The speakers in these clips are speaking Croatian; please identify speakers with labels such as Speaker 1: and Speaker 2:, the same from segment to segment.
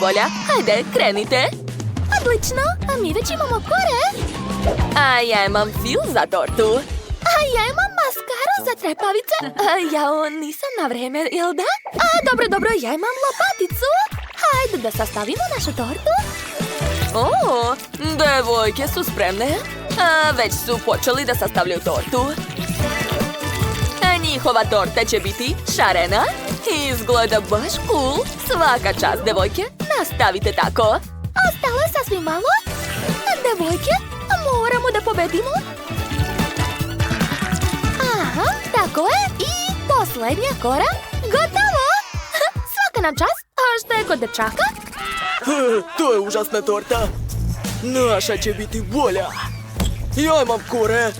Speaker 1: volja. Hajde, krenite.
Speaker 2: Odlično, a mi već imamo kore.
Speaker 1: A ja imam fil za tortu.
Speaker 2: A ja imam maskaru za trepavice.
Speaker 1: Ja nisam na vreme, jel da?
Speaker 2: Dobro, ja imam lopaticu. Hajde da sastavimo našu tortu.
Speaker 1: O, devojke su spremne. Već su počeli da sastavljaju tortu. Njihova torta će biti šarena. Izgleda baš cool. Svaka čast, devojke. Nastavite tako.
Speaker 2: Ostalo je sasvim malo. Devojke, moramo da pobedimo. Aha, tako je. I posljednja kora. Gotovo. Svaka nam čast. A šta je kod dečaka?
Speaker 3: To je užasna torta. Naša će biti bolja. Ja imam kore.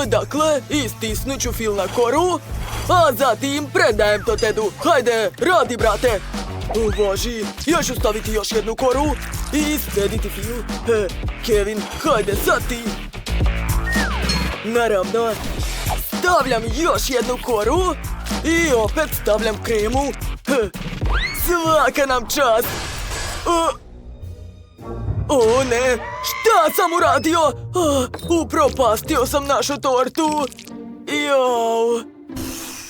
Speaker 3: Dakle, istisnut ću fil na koru, a zatim predajem to Tedu. Hajde, radi, brate. Važi, ja ću staviti još jednu koru i srediti fil. Kevin, hajde sad ti. Naravno, stavljam još jednu koru i opet stavljam kremu. Svaka nam čast. O ne, šta sam uradio? Upropastio sam našu tortu. Jao.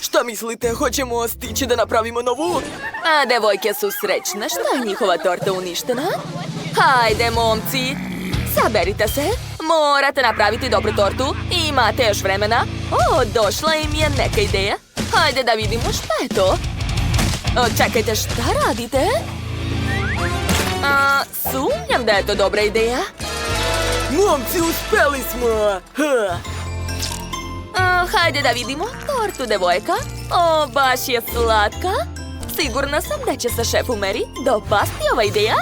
Speaker 3: Šta mislite, hoćemo stići da napravimo novu?
Speaker 1: A devojke su srećne što je njihova torta uništena. Hajde, momci, saberite se. Morate napraviti dobru tortu. Imate još vremena. Došla im je neka ideja. Hajde da vidimo šta je to. Čekajte, šta radite? Sumnjam da je to dobra ideja.
Speaker 3: Momci, uspeli smo!
Speaker 1: Hajde da vidimo tortu, devojka. Baš je slatka. Sigurna sam da će se šefu Mary dopasti ova ideja.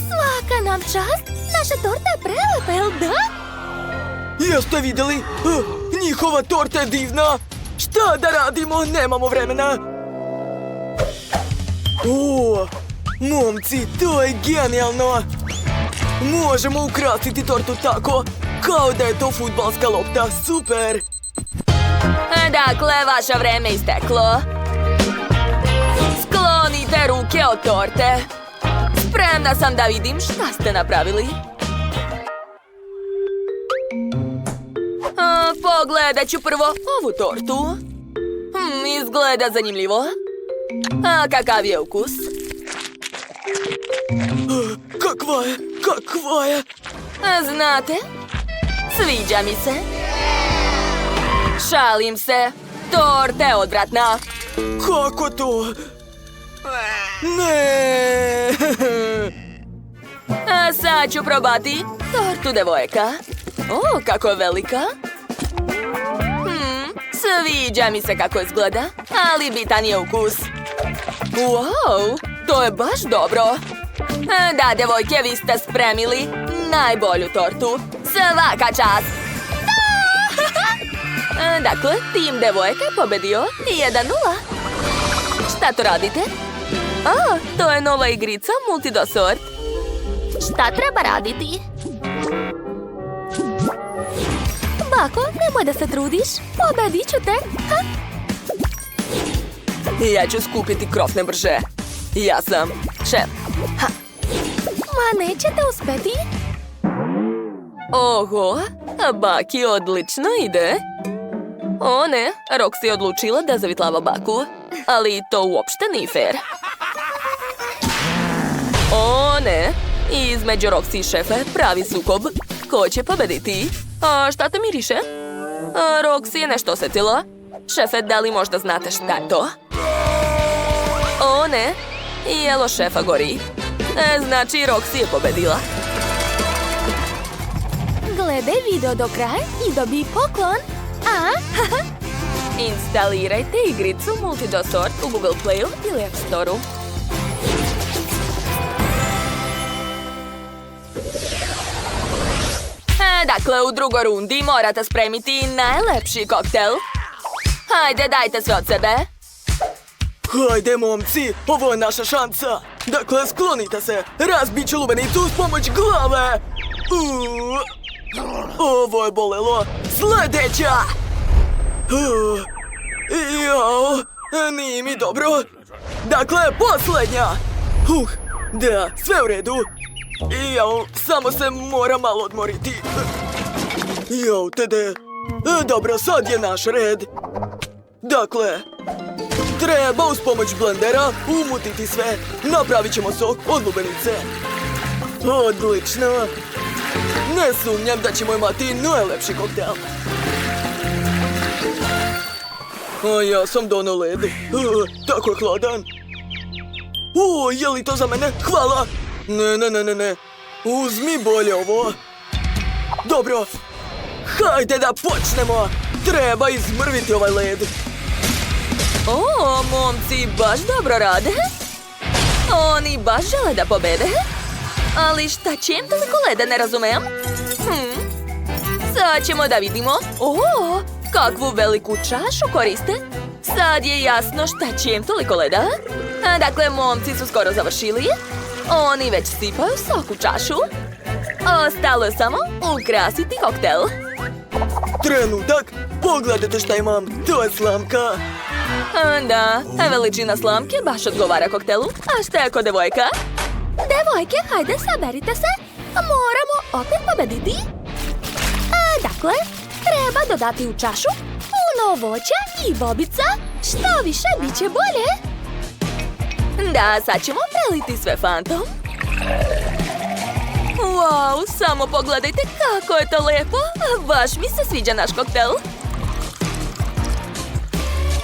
Speaker 2: Svaka nam čast. Naša torta je prelepa, jel da?
Speaker 3: Jeste vidjeli? Njihova torta je divna. Šta da radimo? Nemamo vremena. Momci, to je genijalno! Možemo ukrasiti tortu tako, kao da je to fudbalska lopta. Super!
Speaker 1: Dakle, vaše vreme isteklo. Sklonite ruke od torte. Spremna sam da vidim šta ste napravili. Pogledat ću prvo ovu tortu. Izgleda zanimljivo. Kakav je ukus?
Speaker 3: Kakva je?
Speaker 1: Znate, sviđa mi se. Šalim se. Torta je odvratna.
Speaker 3: Kako to? Ne!
Speaker 1: Sad ću probati tortu, devojka. Kako je velika. Sviđa mi se kako izgleda, ali bitan je ukus. Wow, to je baš dobro. Da, devojke, vi ste spremili najbolju tortu. Svaka čast! Dakle, tim devojka je pobedio 1:0. Šta to radite? To je nova igrica Multidosort.
Speaker 2: Šta treba raditi? Bako, nemoj da se trudiš. Pobedit ću te.
Speaker 1: Ja ću skupiti krofne brže. Ja sam šef.
Speaker 2: Ma nećete uspeti?
Speaker 1: Oho, Baki odlično ide. O ne, Roxy je odlučila da zavitlava Baku. Ali to uopšte nije fair. O ne, između Roxy i šefa je pravi sukob. Ko će pobediti? Šta te miriše? Roxy je nešto osjetila. Šefe, da li možda znate šta je to? O ne, jelo šefa gori. Znači Roxy je pobedila.
Speaker 2: Gledaj video do kraja i dobij poklon.
Speaker 1: Instalirajte igricu Multidosort u Google Playu ili App Storeu. Dakle, u drugoj rundi morate spremiti najlepši koktel. Hajde, dajte sve od sebe.
Speaker 3: Hajde, momci, ovo je naša šansa. Dakle, sklonite se. Razbit ću lubenicu uz pomoć glave. Ovo je bolelo. Sljedeća. Jao, nije mi dobro. Dakle, posljednja! Da, sve u redu. Jao, samo se mora malo odmoriti. Jao, Tede. Dobro, sad je naš red. Dakle, treba uz pomoć blendera umutiti sve. Napravit ćemo sok od lubenice. Odlično. Ne sumnjam da ćemo imati najlepši koktel. A ja sam donio led. Tako je hladan. Je li to za mene? Hvala! Ne. Uzmi bolje ovo. Dobro. Hajde da počnemo. Treba izmrviti ovaj led.
Speaker 1: Momci baš dobro rade. Oni baš žele da pobede. Ali šta će im toliko leda, ne razumem? Sad ćemo da vidimo. Kakvu veliku čašu koriste. Sad je jasno šta će im toliko leda. Dakle, momci su skoro završili. Oni već sipaju sok u čašu. Ostalo je samo ukrasiti koktel.
Speaker 3: Trenutak, pogledajte šta imam. To je slamka.
Speaker 1: Da, veličina slamke baš odgovara koktelu. A šta je kod devojka?
Speaker 2: Devojke, hajde, saberite se. Moramo opet pobediti. Dakle, treba dodati u čašu puno voća i bobica. Što više, bit će bolje.
Speaker 1: Da, sad ćemo preliti sve fantom. Wow, samo pogledajte kako je to lepo. Baš mi se sviđa naš koktel.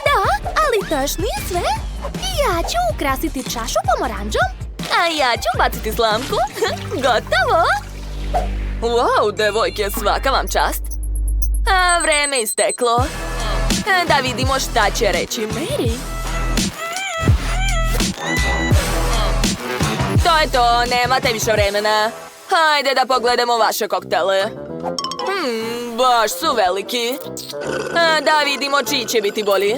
Speaker 2: Da, ali to još nije sve. Ja ću ukrasiti čašu pomoranđom.
Speaker 1: A ja ću baciti slamku. Gotovo! Wow, devojke, svaka vam čast. Vreme je isteklo. Da vidimo šta će reći Mary. To je to, nemate više vremena. Hajde da pogledamo vaše koktele. Baš su veliki. Da vidimo čiji će biti bolji.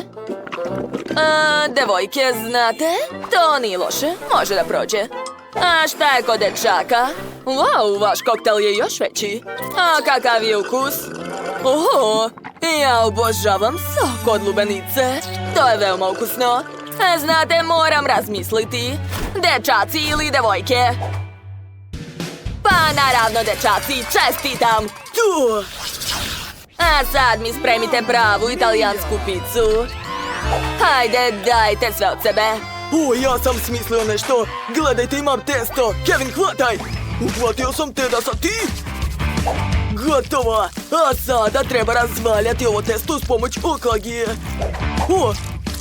Speaker 1: Devojke, znate, to nije loše, može da prođe. A šta je kod dečaka? Wow, vaš koktel je još veći. A kakav je ukus? Ja obožavam sok od lubenice. To je veoma ukusno. Znate, moram razmisliti. Dečaci ili devojke? Pa naravno, dečaci, čestitam!
Speaker 3: Tu!
Speaker 1: A sad mi spremite pravu italijansku picu. Hajde, dajte sve od sebe.
Speaker 3: Ja sam smislio nešto. Gledajte, imam testo. Kevin, hvataj! Uhvatio sam te da sam ti. Gotovo. A sada treba razvaljati ovo testo s pomoć oklagije.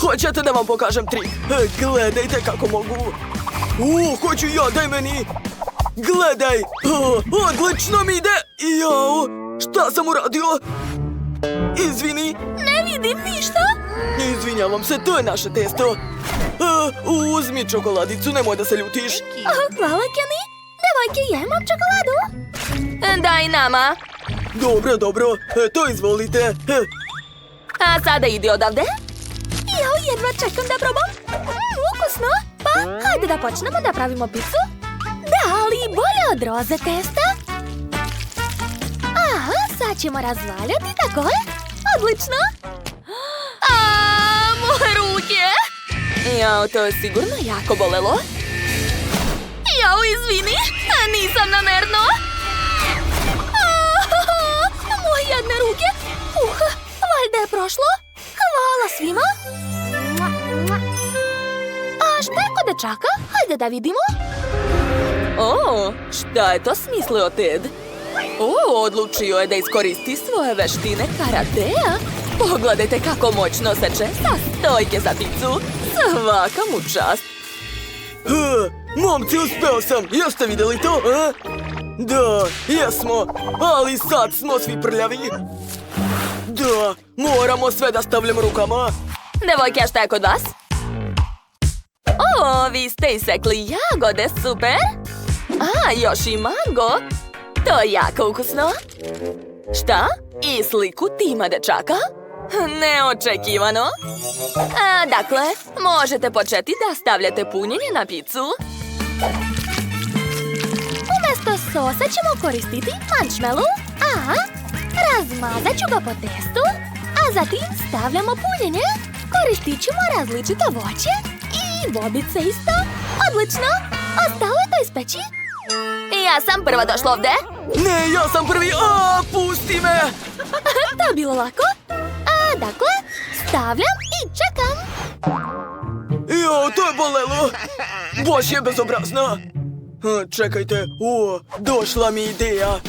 Speaker 3: Hoćete da vam pokažem trik? Gledajte kako mogu. Hoću ja, daj meni. Gledaj. Odlično mi ide. Jao, šta sam uradio? Izvini.
Speaker 2: Ne vidim ništa.
Speaker 3: Izvinjavam se, to je naše testo. Uzmi čokoladicu, nemoj da se ljutiš.
Speaker 2: Hvala, Kenny. Devojke, ja imam čokoladu.
Speaker 1: Daj nama.
Speaker 3: Dobro. To izvolite.
Speaker 1: A sada idi odavde.
Speaker 2: Jedva čekam da probam. Ukusno. Pa, hajde da počnemo da pravimo picu. Da, ali bolje od roze testa. Sad ćemo razvaljati, tako je? Odlično.
Speaker 1: Moje ruke. Jao, to je sigurno jako bolelo. Jao, izvini, nisam namerno.
Speaker 2: Moje jedne ruke. Valjda je prošlo. Hvala svima. A šta je kod dečaka? Hajde da vidimo.
Speaker 1: Šta je to smislio Ted? Odlučio je da iskoristi svoje veštine karatea. Pogledajte kako moćno seče sa stojke za picu. Svaka mu čast.
Speaker 3: Momci, uspeo sam. Jeste vidjeli to? Da, jesmo. Ali sad smo svi prljavi. Da, moramo sve da stavljamo rukama.
Speaker 1: Devojke, a šta je kod vas? Vi ste isekli jagode, super. Još i mango. To je jako ukusno. Šta? I sliku tima dečaka? Neočekivano. Dakle, možete početi da stavljate punjenje na picu.
Speaker 2: Umjesto sosa ćemo koristiti marshmallow. Razmazat ću ga po testu. A zatim stavljamo punjenje. Koristit ćemo različito voće i I bobice isto. Odlično. Ostalo je to ispeći.
Speaker 1: Ja sam prva došla ovde.
Speaker 3: Ne, ja sam prvi. A, pusti me.
Speaker 2: To je bilo lako. Dakle, stavljam i čekam.
Speaker 3: Jo, to je bolelo. Baš je bezobrazna. Čekajte, došla mi ideja.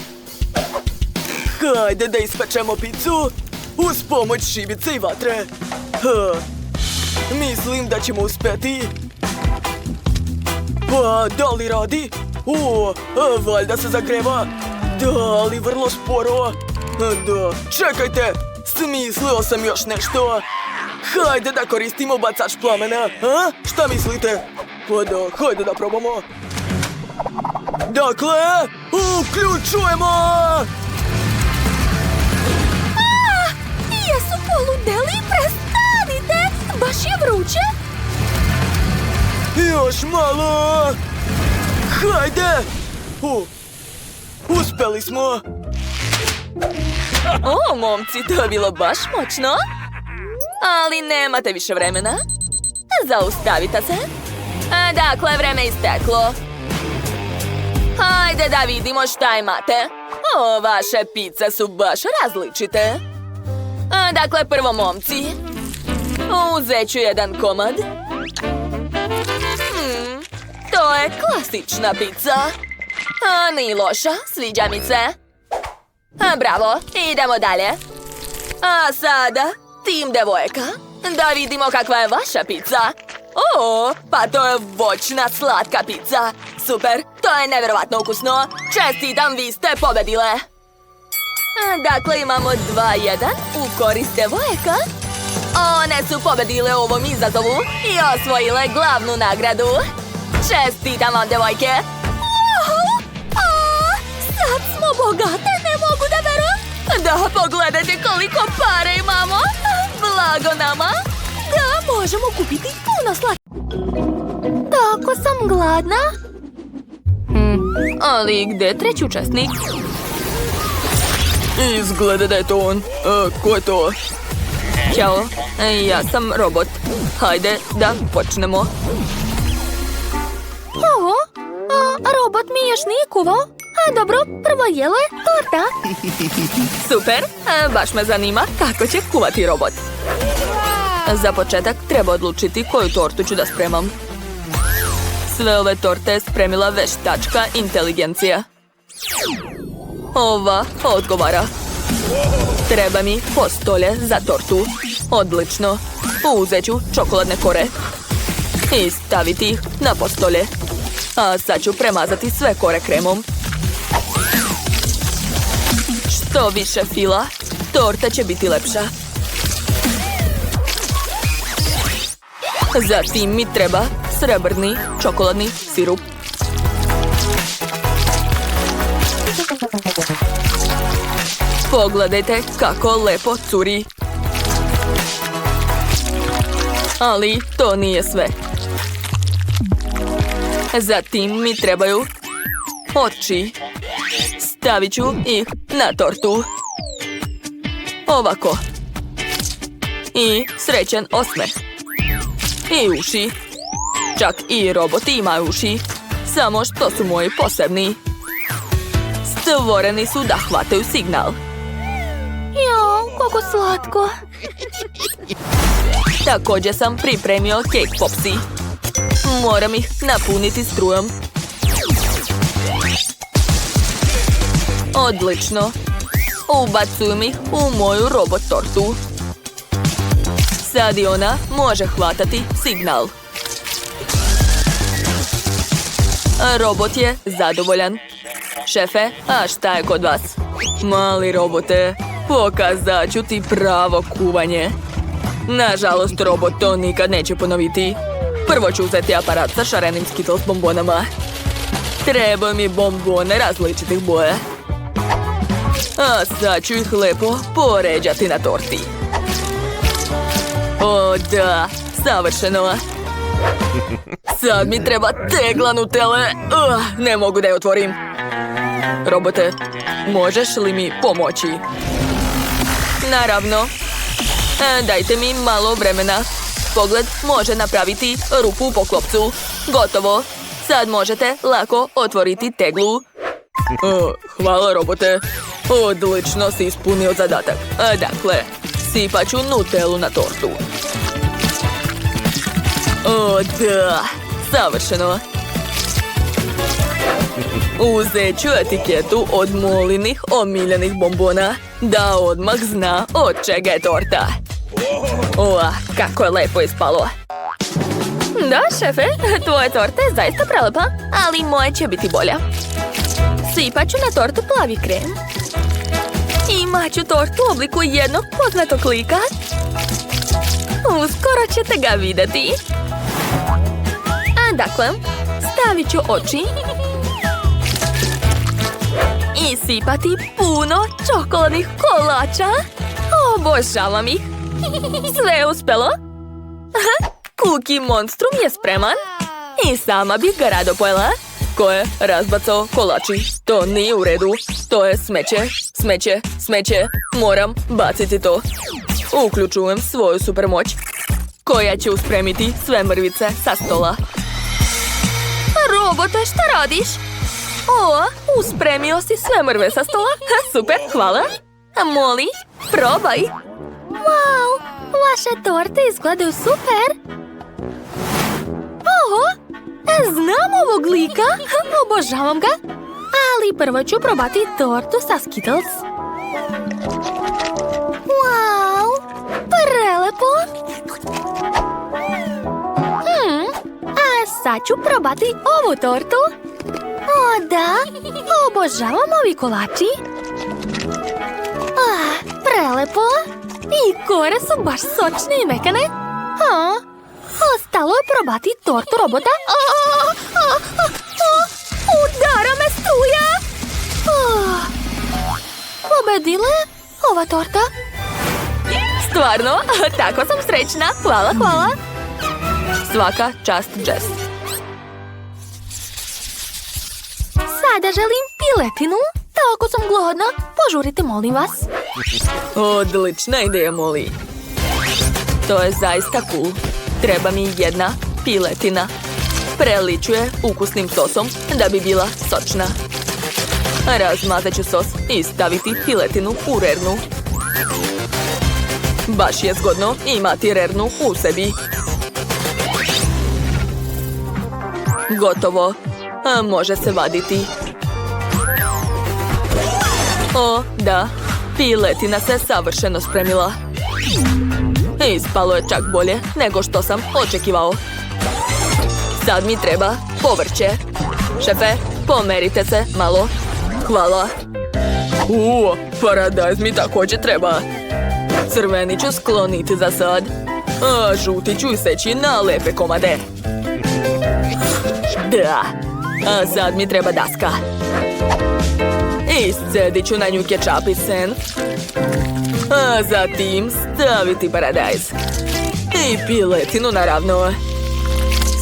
Speaker 3: Hajde da ispečemo picu uz pomoć šibice i vatre. Mislim da ćemo uspjeti. Pa, da li radi? Valjda se zagreva. Da, ali vrlo sporo. Da, čekajte, smislio sam još nešto. Hajde da koristimo bacač plamena. Šta mislite? Pa da, hajde da probamo. Dakle, uključujemo!
Speaker 2: Jesu poludeli, prestanite! Baš je vruće.
Speaker 3: Još malo! Hajde! Uspeli smo!
Speaker 1: O, momci, to je bilo baš moćno. Ali nemate više vremena. Zaustavite se. Dakle, vreme je isteklo. Hajde da vidimo šta imate. Vaše pice su baš različite. Dakle, prvo, momci. Uzet ću jedan komad. To je klasična pizza. Nije loša, sviđa mi se. Bravo, idemo dalje. A sada, tim devojka. Da vidimo kakva je vaša pizza. Pa to je voćna slatka pizza. Super, to je nevjerovatno ukusno. Čestitam, vi ste pobedile. Dakle, imamo 2:1 u korist devojaka. One su pobedile u ovom izazovu i osvojile glavnu nagradu. Čestitam vam, devojke.
Speaker 2: Sad smo bogate, ne mogu da verujem.
Speaker 1: Da, pogledajte koliko para imamo. Blago nama.
Speaker 2: Da, možemo kupiti puno slatki. Tako sam gladna.
Speaker 1: Ali gdje je treći učesnik?
Speaker 3: Izgleda da je to on. Ko je to?
Speaker 1: Ćao, ja sam robot. Hajde da počnemo.
Speaker 2: Robot mi još nije kuvao. Dobro, prvo jelo je torta.
Speaker 1: Super, baš me zanima kako će kuvati robot. Za početak treba odlučiti koju tortu ću da spremam. Sve ove torte je spremila veštačka inteligencija. Ova odgovara. Treba mi postolje za tortu. Odlično. Uzet ću čokoladne kore i staviti ih na postolje. A sad ću premazati sve kore kremom. Što više fila, torta će biti lepša. Zatim mi treba srebrni čokoladni sirup. Pogledajte kako lepo curi. Ali to nije sve. Zatim mi trebaju oči. Stavit ću ih na tortu. Ovako. I srećan osmeh. I uši. Čak i roboti imaju uši. Samo što su moji posebni. Stvoreni su da hvataju signal.
Speaker 2: Jao, kako slatko.
Speaker 1: Također sam pripremio cake popsi. Moram ih napuniti strujom. Odlično. Ubacujem ih u moju robot tortu. Sad i ona može hvatati signal. Robot je zadovoljan. Šefe, a šta je kod vas? Mali robote, pokazat ću ti pravo kuvanje. Nažalost, robot to nikad neće ponoviti. Prvo ću uzeti aparat sa šarenim Skittles bombonama. Treba mi bombone različitih boja. A sad ću ih lepo poređati na torti. O da, savršeno. Sad mi treba tegla Nutelle. Ne mogu da je otvorim. Robote, možeš li mi pomoći? Naravno. Dajte mi malo vremena. pogled može napraviti rupu u poklopcu. Gotovo. Sad možete lako otvoriti teglu. Hvala, robote. Odlično si ispunio zadatak. Dakle, sipat ću Nutellu na tortu. O, da. Savršeno. Uzet ću etiketu od Molinih omiljenih bombona, da odmah zna od čega je torta. Kako je lepo ispalo. Da, šefe, tvoja torta je zaista prelepa, ali moja će biti bolja. Sipat ću na tortu plavi krem. Imat ću tortu u obliku jednog poznatog lika. Uskoro ćete ga vidjeti. Dakle, stavit ću oči i sipati puno čokoladnih kolača. Obožavam ih. Sve je uspelo. Cookie Monstrum je spreman i sama bih ga rado pojela. Ko je razbacao kolači? To nije u redu. To je smeće, smeće, smeće. Moram baciti to. Uključujem svoju supermoć, koja će uspremiti sve mrvice sa stola. Robote, šta radiš? Uspremio si sve mrve sa stola. Super, hvala. Molly, probaj.
Speaker 2: Wow, vaše torte izgledaju super. Znam ovog lika. Obožavam ga. Ali prvo ću probati tortu sa Skittles. Wow, prelepo. A sad ću probati ovu tortu. O, da, obožavam ovi kolači. Prelepo. I kore su baš sočne i mekane. Ostalo je probati tortu robota. Udara me struja. Pobedila je ova torta.
Speaker 1: Stvarno, tako sam srećna. Hvala, hvala. Svaka čast, Jess.
Speaker 2: Sada želim piletinu. Tako sam gladna. Požurite, molim vas.
Speaker 1: Odlična ideja, Molly. To je zaista cool. Treba mi jedna piletina. Preliću je ukusnim sosom da bi bila sočna. Razmazat ću sos i staviti piletinu u rernu. Baš je zgodno imati rernu u sebi. Gotovo. Može se vaditi. O, da. Piletina se savršeno spremila. Ispalo je čak bolje nego što sam očekivao. Sad mi treba povrće. Šefe, pomerite se malo. Hvala. Paradajz mi također treba. Crveni ću skloniti za sad. A žuti ću iseći na lepe komade. Da. A sad mi treba daska. Iscedit ću na nju kečap i sen. A zatim staviti paradajz. I piletinu, naravno.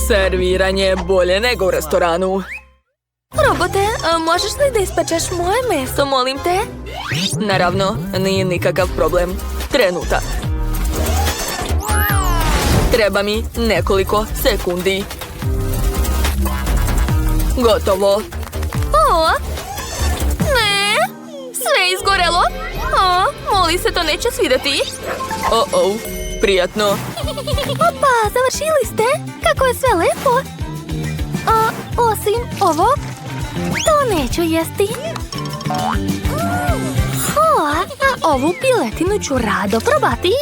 Speaker 1: Serviranje je bolje nego u restoranu.
Speaker 2: Robote, možeš li da ispečeš moje meso, molim te?
Speaker 1: Naravno, nije nikakav problem. Trenutak. Treba mi nekoliko sekundi. Gotovo.
Speaker 2: Ne, sve je izgorelo. Molly se to neće svidjeti.
Speaker 1: Prijatno.
Speaker 2: Opa, završili ste. Kako je sve lepo. Osim ovog, to neću jesti. A ovu piletinu ću rado probati.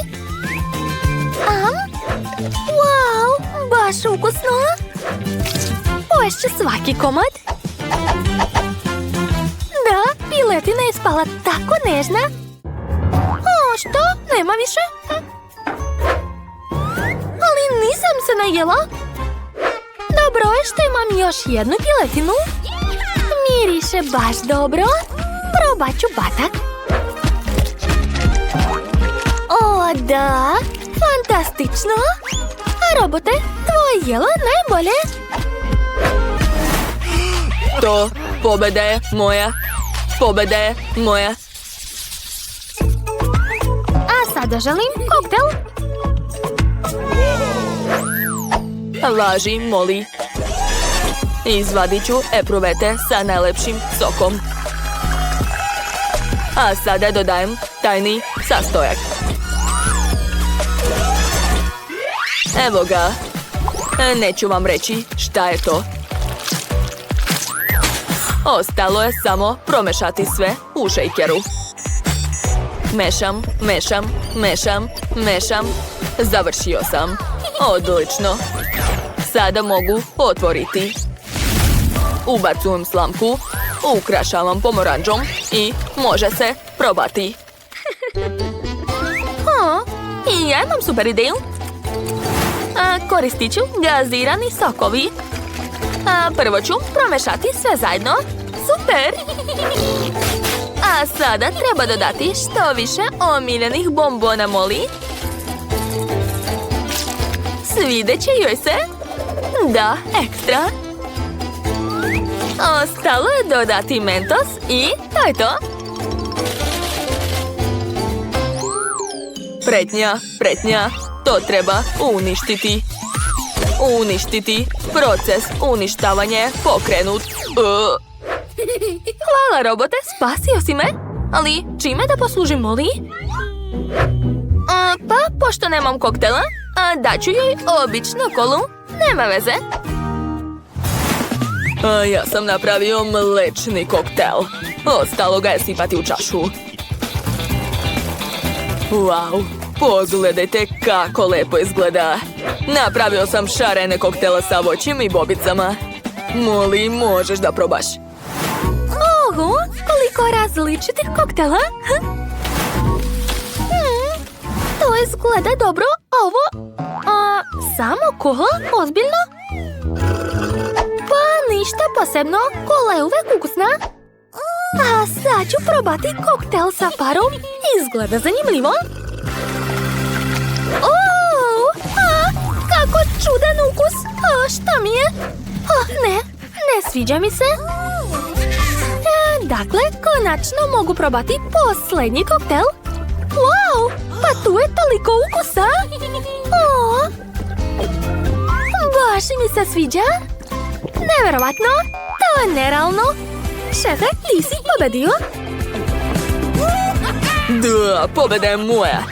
Speaker 2: Wow, baš ukusno. Poješću svaki komad. Da, piletina je spala tako nežna. Što? Nema više? Ali nisam se najela. Dobro je što imam još jednu piletinu. Miriše baš dobro. Probat ću batak. O, da. Fantastično. A robote, tvoje jelo najbolje.
Speaker 1: To pobeda je moja. Pobeda je moja.
Speaker 2: A sada želim koktel.
Speaker 1: Važi, Molly. Izvadit ću epruvete sa najlepšim sokom. A sada dodajem tajni sastojak. Evo ga. Neću vam reći šta je to. Ostalo je samo promešati sve u šejkeru. Mešam, mešam, mešam, mešam. Završio sam. Odlično. Sada mogu otvoriti. Ubacujem slamku, ukrašavam pomoranđom i može se probati.
Speaker 2: I ja imam super ideju. Koristit ću gazirani sokovi. Prvo ću promešati sve zajedno. Super! A sada treba dodati što više omiljenih bombona Molly. Svideće joj se? Da, ekstra. Ostalo je dodati mentos i to je to.
Speaker 1: Pretnja, pretnja. To treba uništiti. Uništiti. Proces uništavanja je pokrenut.
Speaker 2: Hvala, robote, spasio si me. Ali čime da poslužim Molly? Pa, pošto nemam koktela, daću joj običnu kolu. Nema veze.
Speaker 1: Ja sam napravio mlečni koktel. Ostalo ga je sipati u čašu. Wow, pogledajte kako lepo izgleda. Napravio sam šarene koktele sa voćem i bobicama. Molly, možeš da probaš.
Speaker 2: Oho, koliko različitih koktela. To izgleda dobro. Ovo... samo kola? Ozbiljno? Pa ništa posebno. Kola je uvek ukusna. A sad ću probati koktel sa parom. Izgleda zanimljivo. Kako čudan ukus. Šta mi je? Ne sviđa mi se. Dakle, konačno mogu probati posljednji koktel. Wow, pa tu je toliko ukusa. Baš mi se sviđa. Neverovatno, to je nerealno. Šefe, ti si pobedio.
Speaker 1: Da, pobeda je moja.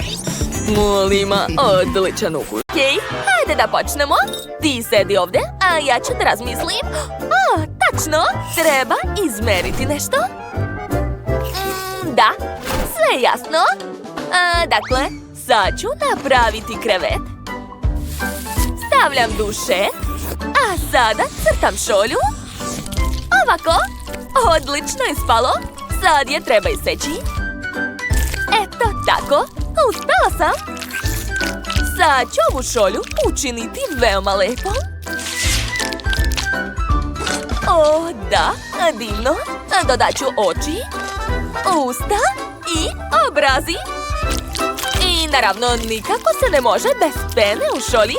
Speaker 1: Molly ima odličan ukus.
Speaker 2: Okej, hajde da počnemo. Ti sedi ovdje, a ja ću da razmislim. Tačno, treba izmeriti nešto. Da, sve je jasno. Dakle, sad ću napraviti krevet. Stavljam dušet. A sada crtam šolju. Ovako. Odlično ispalo. Sad je treba iseći. Eto tako. Uspela sam. Sad ću ovu šolju učiniti veoma lepo. O, da, divno. Dodat ću oči, usta i obrazi. I naravno nikako se ne može bez pene u šolji.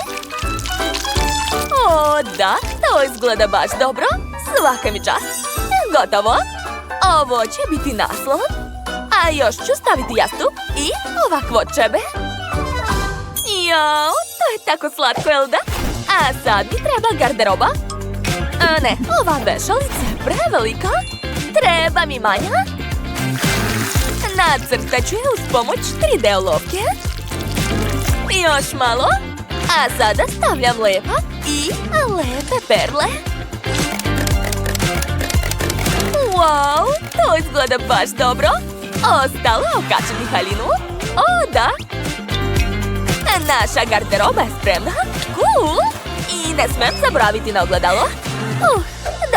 Speaker 2: O, da, to izgleda baš dobro. Svaka mi čast. Gotovo. Ovo će biti naslon. A još ću staviti jastup i ovakvo čebe. Jao, to je tako slatko, jel da? A sad mi treba garderoba. Ne, ova vešalica je prevelika. Treba mi manja. Nacrtat ću je uz pomoć 3D olovke. Još malo. A sada stavljam lepak i lepe perle. Wow, to izgleda baš dobro. Ostalo je okačiti haljinu. O, da. Naša garderoba je spremna. Cool. I ne smem zaboraviti na ogledalo.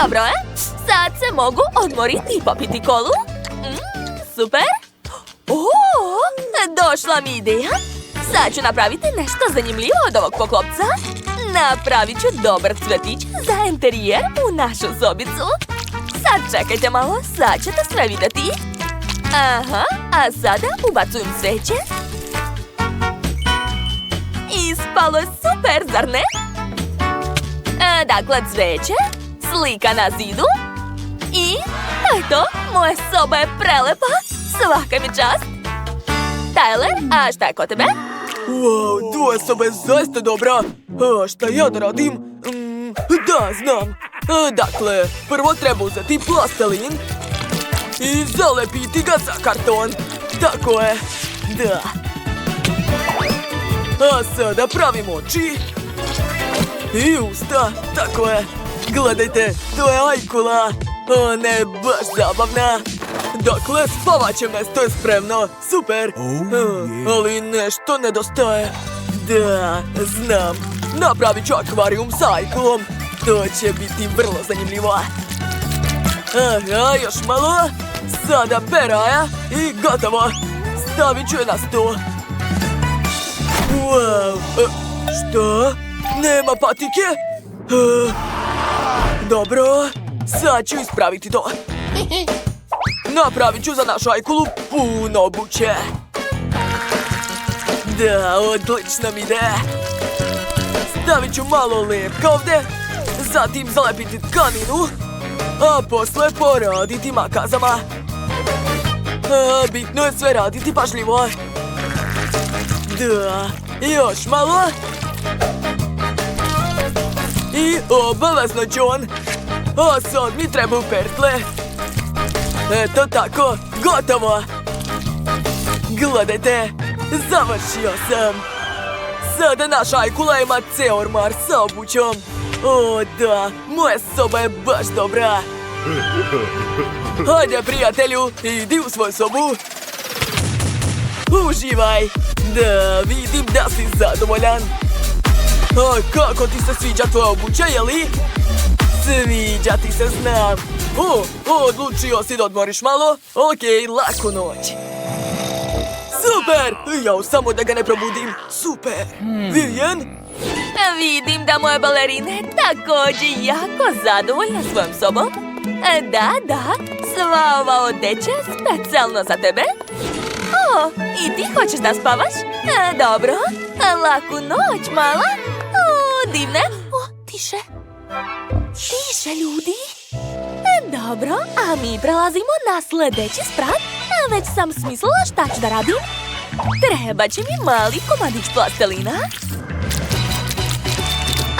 Speaker 2: Dobro je. Sad se mogu odmoriti i popiti kolu. Super. Došla mi ideja. Sad ću napraviti nešto zanimljivo od ovog poklopca. Napravit ću dobar cvetić za interijer u našu sobicu. Sad čekajte malo, sad ćete sve vidjeti. Aha, a sada ubacujem sveće. Ispalo je super, zar ne? Dakle, cveće, slika na zidu. I to je to, moja soba je prelepa. Svaka mi čast. Tyler, a šta je kod tebe?
Speaker 3: Wow, dvoje soba je zaista dobra. A šta ja da radim? Da, znam. Dakle, prvo treba uzeti plastelin i zalepiti ga za karton. Tako je. Da. A sada pravim oči. I usta. Tako je. Gledajte, to je ajkula. Ona je baš zabavna. Dakle, spavaće mesto je spremno. Super. Ali nešto nedostaje. Da, znam. Napravit ću akvarijum sa ajkulom. To će biti vrlo zanimljivo. Aha, još malo. Sada peraja i gotovo. Stavit ću je na sto. Wow. Što? Nema patike? Dobro. Sad ću ispraviti to. Napravit ću za našu ajkulu puno buće. Da, odlično mi ide. Stavit ću malo lepka ovde. Zatim zalepiti tkaninu. A posle poraditi makazama. Bitno je sve raditi pažljivo. Da, još malo. I obavezno John. A sad mi trebaju pertle. Eto tako, gotovo. Gledajte, završio sam. Sada naša ajkula ima ceo ormar sa obućom. O da, moja soba je baš dobra. Hajde prijatelju, idi u svoju sobu. Uživaj. Da, vidim da si zadovoljan. A kako ti se sviđa tvoja obuća, jeli? Sviđa ti se, znam. Odlučio si da odmoriš malo? Okej, laku noć. Super! Jao, samo da ga ne probudim. Super! Vivian?
Speaker 1: Vidim da moje balerine također jako zadovoljna svojom sobom. Da, sva ova odeća specijalno za tebe. O, i ti hoćeš da spavaš? Dobro, laku noć, mala. O, divne. O, tiše. Tiše, ljudi. Dobro, a mi prelazimo na sljedeći sprat. Već sam smislila šta ću da radim. Treba će mi mali komadić plastelina.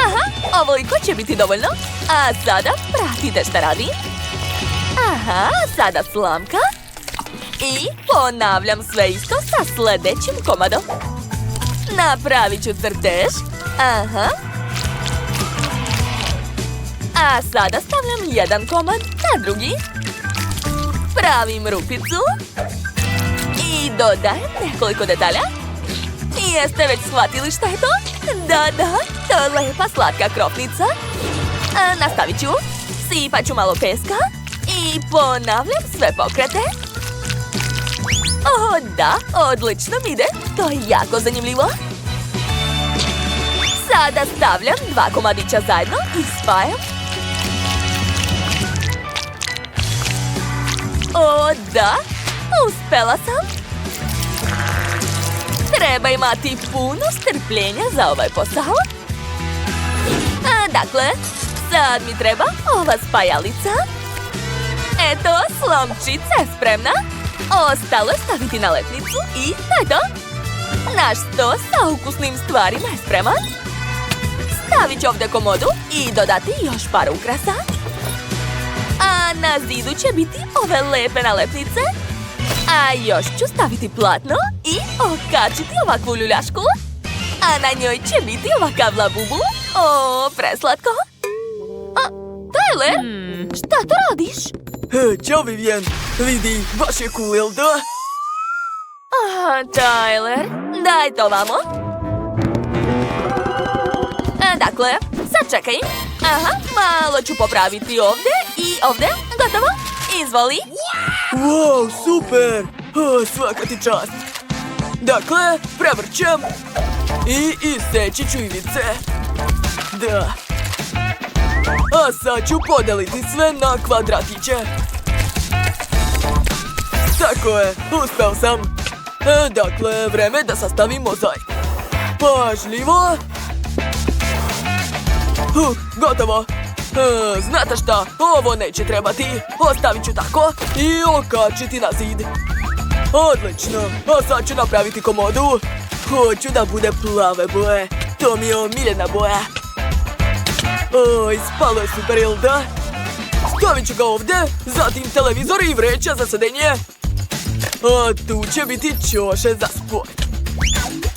Speaker 1: Aha, ovoliko će biti dovoljno. A sada pratite šta radim. Aha, sada slamka. I ponavljam sve isto sa sljedećim komadom. Napravit ću crtež. Aha. A sada stavljam jedan komad na drugi. Pravim rupicu. I dodajem nekoliko detalja. Jeste već shvatili šta je to? Da, to je lepa slatka kropnica. Nastavit ću. Sipat ću malo peska. I ponavljam sve pokrete. O, da, odlično mi ide. To je jako zanimljivo. Sada stavljam dva komadića zajedno i spajam. O, da, uspela sam. Treba imati puno strpljenja za ovaj posao. Dakle, sad mi treba ova spajalica. Eto, slomčica je spremna. Ostalo je staviti nalepnicu i to je to. Naš sto sa ukusnim stvarima je spreman. Stavit ću ovdje komodu i dodati još par ukrasa. A na zidu će biti ove lepe nalepnice. A još ću staviti platno i okačiti ovakvu ljuljašku. A na njoj će biti ovakav labubu. O, preslatko. Tyler, šta to radiš?
Speaker 3: Ćao, Vivian. Vidi, baš je cool, jel da?
Speaker 1: Tyler, daj to vamo. Dakle, sad čekaj. Aha, malo ću popraviti ovdje i ovdje. Gotovo. Izvoli.
Speaker 3: Wow, super! Svaka ti čast. Dakle, prevrćem i iseći ću ivice. Da. A sad ću podeliti sve na kvadratiće. Tako je, uspeo sam. Dakle, vreme da sastavim mozaik. Pažljivo. Gotovo. Znate šta, ovo neće trebati. Ostavit ću tako i okačiti na zid. Odlično, a sad ću napraviti komodu. Hoću da bude plave boje. To mi je omiljena boja. Oj, spalo je super, jel da? Stavit ću ga ovdje, zatim televizor i vreća za sedenje. A tu će biti ćoše za sport.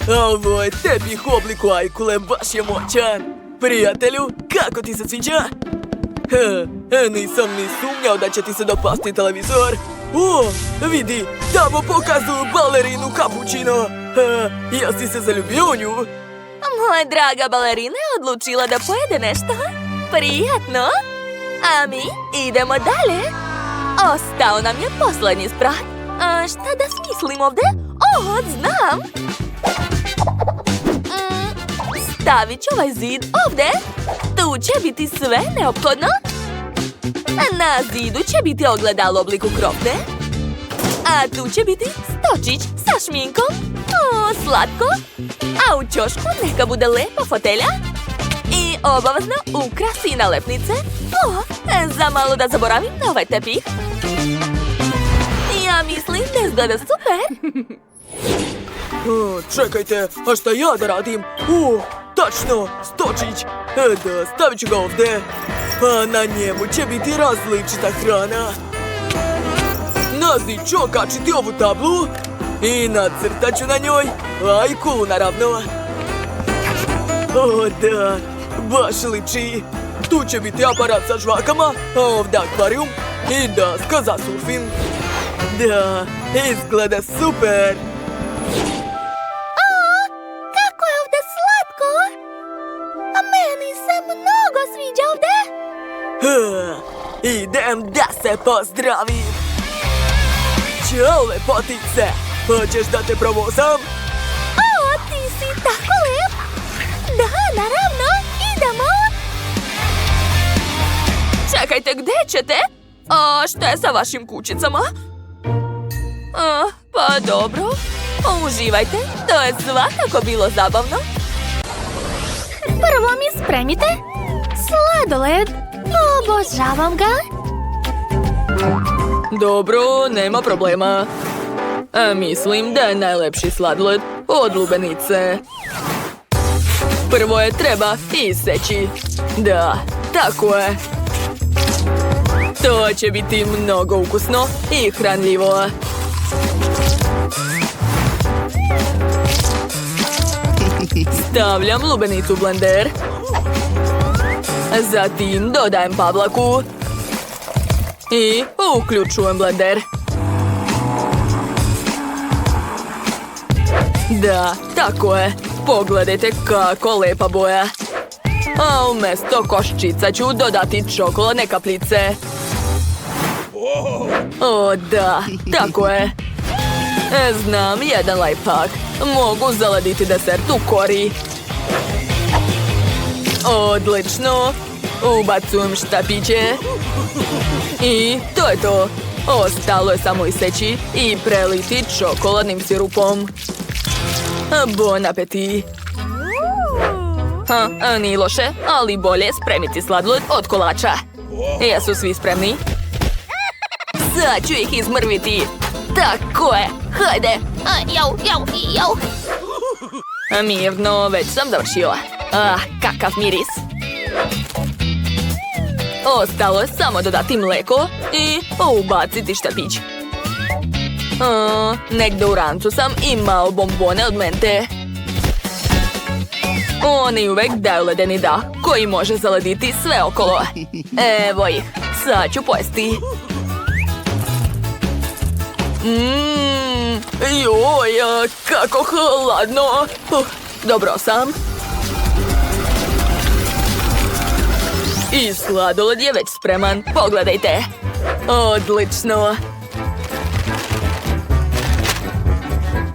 Speaker 3: Ovo je tepih u obliku ajkule, baš je moćan. Prijatelju, kako ti se sviđa? Nisam ni sumnjao da će ti se dopasti televizor. O, vidi, tamo pokazuju balerinu Cappuccino. Jesi se zaljubio u nju?
Speaker 1: Moja draga balerina je odlučila da pojede nešto. Prijatno. A mi idemo dalje. Ostao nam je posljednji sprat. A šta da smislim ovdje? Znam. Stavit ću ovaj zid ovdje. Tu će biti sve neophodno. Na zidu će biti ogledalo u obliku krofne. A tu će biti stočić sa šminkom. Slatko. A u ćošku neka bude lepa fotelja. I obavezno ukrasi i nalepnice. Za malo da zaboravim na ovaj tepih. Ja mislim da izgleda super.
Speaker 3: Čekajte, a šta ja da radim? Tačno, stočić. Da, stavit ću ga ovdje. A na njemu će biti različita hrana. Nazi ću okačiti ovu tablu i nacrtat ću na njoj ajkulu, naravno. Da, baš liči. Tu će biti aparat sa žvakama, a ovdje akvarijum i daska za surfing. Da, izgleda super.
Speaker 2: Kako je ovdje slatko! A meni se mnogo sviđa ovdje.
Speaker 3: Idem da se pozdravim. Ćao, lepotice. Hoćeš da te provozam?
Speaker 2: Ti si tako lep. Da, naravno, idemo.
Speaker 1: Čekajte, gdje ćete? A šta je sa vašim kućicama? Pa dobro. Uživajte, to je svakako bilo zabavno.
Speaker 2: Prvo mi spremite sladoled. Obožavam ga.
Speaker 1: Dobro, nema problema. Mislim da je najlepši sladoled od lubenice. Prvo je treba iseći. Da, tako je. To će biti mnogo ukusno i hranljivo. Stavljam lubenicu u blender. Zatim dodajem pavlaku. I uključujem blender. Da, tako je. Pogledajte kako lepa boja. A umjesto koščica ću dodati čokoladne kapljice. Da, tako je. Znam jedan lajpak. Mogu zaladiti desert u kori. Odlično. Ubacujem štapiće. I to je to. Ostalo je samo iseći i preliti čokoladnim sirupom. Bon appetit. Nije loše, ali bolje spremiti sladoled od kolača. Jesu svi spremni? Sad ću ih izmrviti. Tako je, hajde.
Speaker 2: Jau.
Speaker 1: Mirno, već sam završio. Kakav miris. Ostalo je samo dodati mleko i ubaciti štapić. Negdje u rancu sam imao bombone od mente. Oni uvek daju ledeni dah koji može zaladiti sve okolo. Evo ih, sad ću pojesti. Joj, kako hladno. Dobro sam. I sladoled je već spreman, pogledajte. Odlično.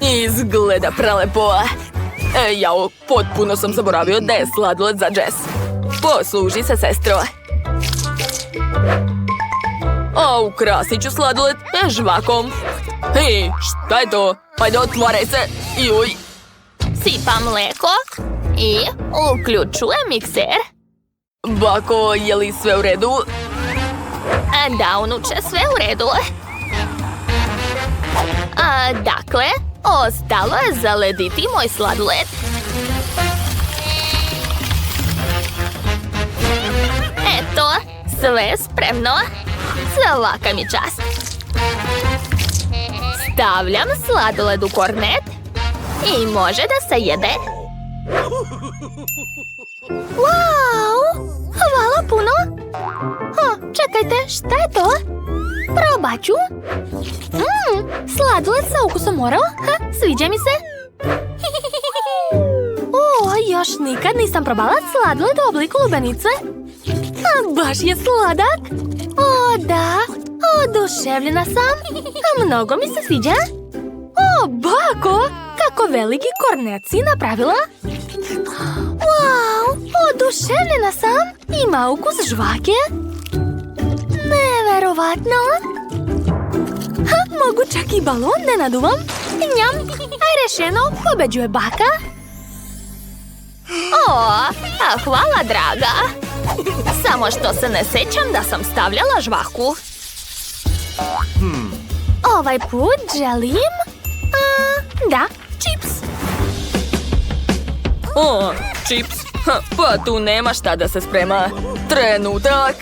Speaker 1: Izgleda prelepo. Jao, potpuno sam zaboravio da je sladoled za Jess. Posluži se, sestro. Ukrasit ću sladoled žvakom. Hej, šta je to? Hajde, otvaraj se. Juj.
Speaker 2: Sipam mleko i uključujem mikser.
Speaker 1: Bako, je li sve u redu?
Speaker 2: Da, unuče, sve u redu. Dakle, Ostalo je zalediti moj sladoled. Eto, sve spremno. Svaka mi čast. Stavljam sladoled u kornet i može da se jede. Wow! Hvala puno! Čekajte, šta je to? Probat ću. Sladoled sa ukusom morao. Sviđa mi se. Još nikad nisam probala sladoled u obliku lubenice. Baš je sladak. Da, oduševljena sam. Mnogo mi se sviđa. Bako, kako veliki kornet si napravila. Wow, oduševljena sam. Ima ukus žvake. Neverovatno. Mogu čak i balon ne naduvam. Njam, rešeno, pobeđuje baka. Hvala, draga. Samo što se ne sećam da sam stavljala žvaku. Ovaj put želim... Da, čips.
Speaker 1: Čips. Pa tu nema šta da se sprema. Trenutak.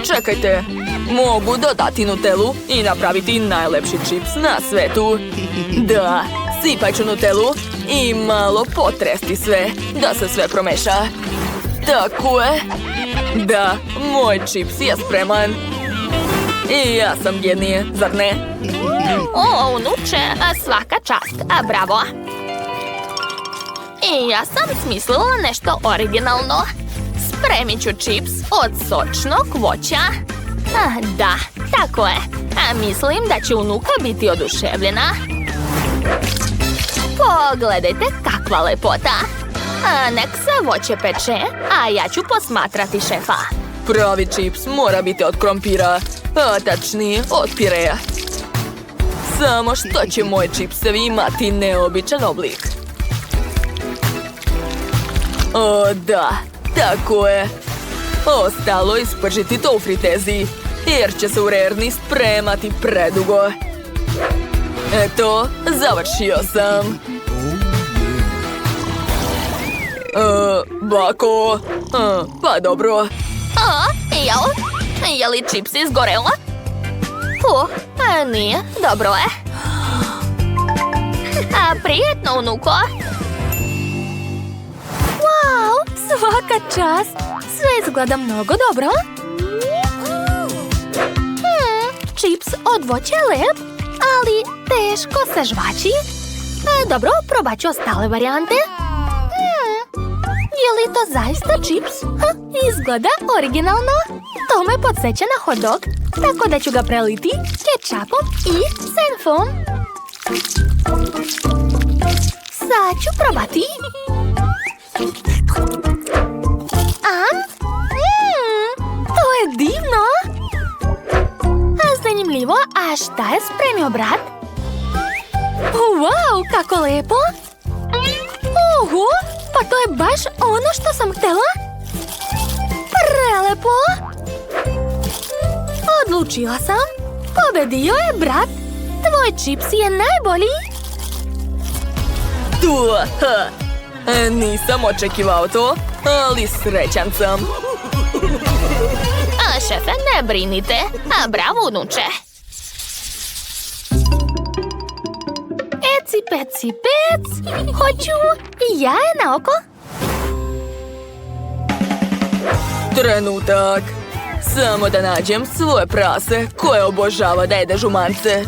Speaker 1: Čekajte. Mogu dodati nutelu i napraviti najlepši čips na svetu. Da, sipat ću nutelu i malo potresti sve, da se sve promeša. Tako je. Da, moj čips je spreman. I ja sam genije, zar ne?
Speaker 2: Unuče, svaka čast, bravo. I ja sam smislila nešto originalno. Spremit ću čips od sočnog voća. Da, tako je. Mislim da će unuka biti oduševljena. Pogledajte kakva lepota. Nek se voće peče, a ja ću posmatrati šefa.
Speaker 1: Pravi čips mora biti od krompira, a tačnije od pireja. Samo što će moj čipsevi imati neobičan oblik. Da, tako je. Ostalo ispržiti to u fritezi, jer će se u rerni spremati predugo. Eto, završio sam. Bako, pa dobro.
Speaker 2: Je li čips izgorela? Nije, dobro je. Prijetno, unuko. Wow, svaka čast. Sve izgleda mnogo dobro. Čips od voća je lep, ali teško se žvači. Dobro, probat ću ostale varijante. Je li to zaista čips? Izgleda originalno. To me podsjeća na hot dog, tako da ću ga preliti kečapom i senfom. Sad ću probati. To je divno. Zanimljivo, a šta je spremio brat? Wow, kako lepo. Oho, pa to je baš ono što sam htjela. Prelepo. Odlučila sam. Pobedio je brat. Tvoj čips je najbolji.
Speaker 1: Nisam očekivao to, ali srećan sam.
Speaker 2: Šefe, ne brinite. Bravo, unuče. Eci, peci, pec. Hoću i jaje na oko.
Speaker 1: Trenutak. Samo da nađem svoje prase koje obožava da jede žumance.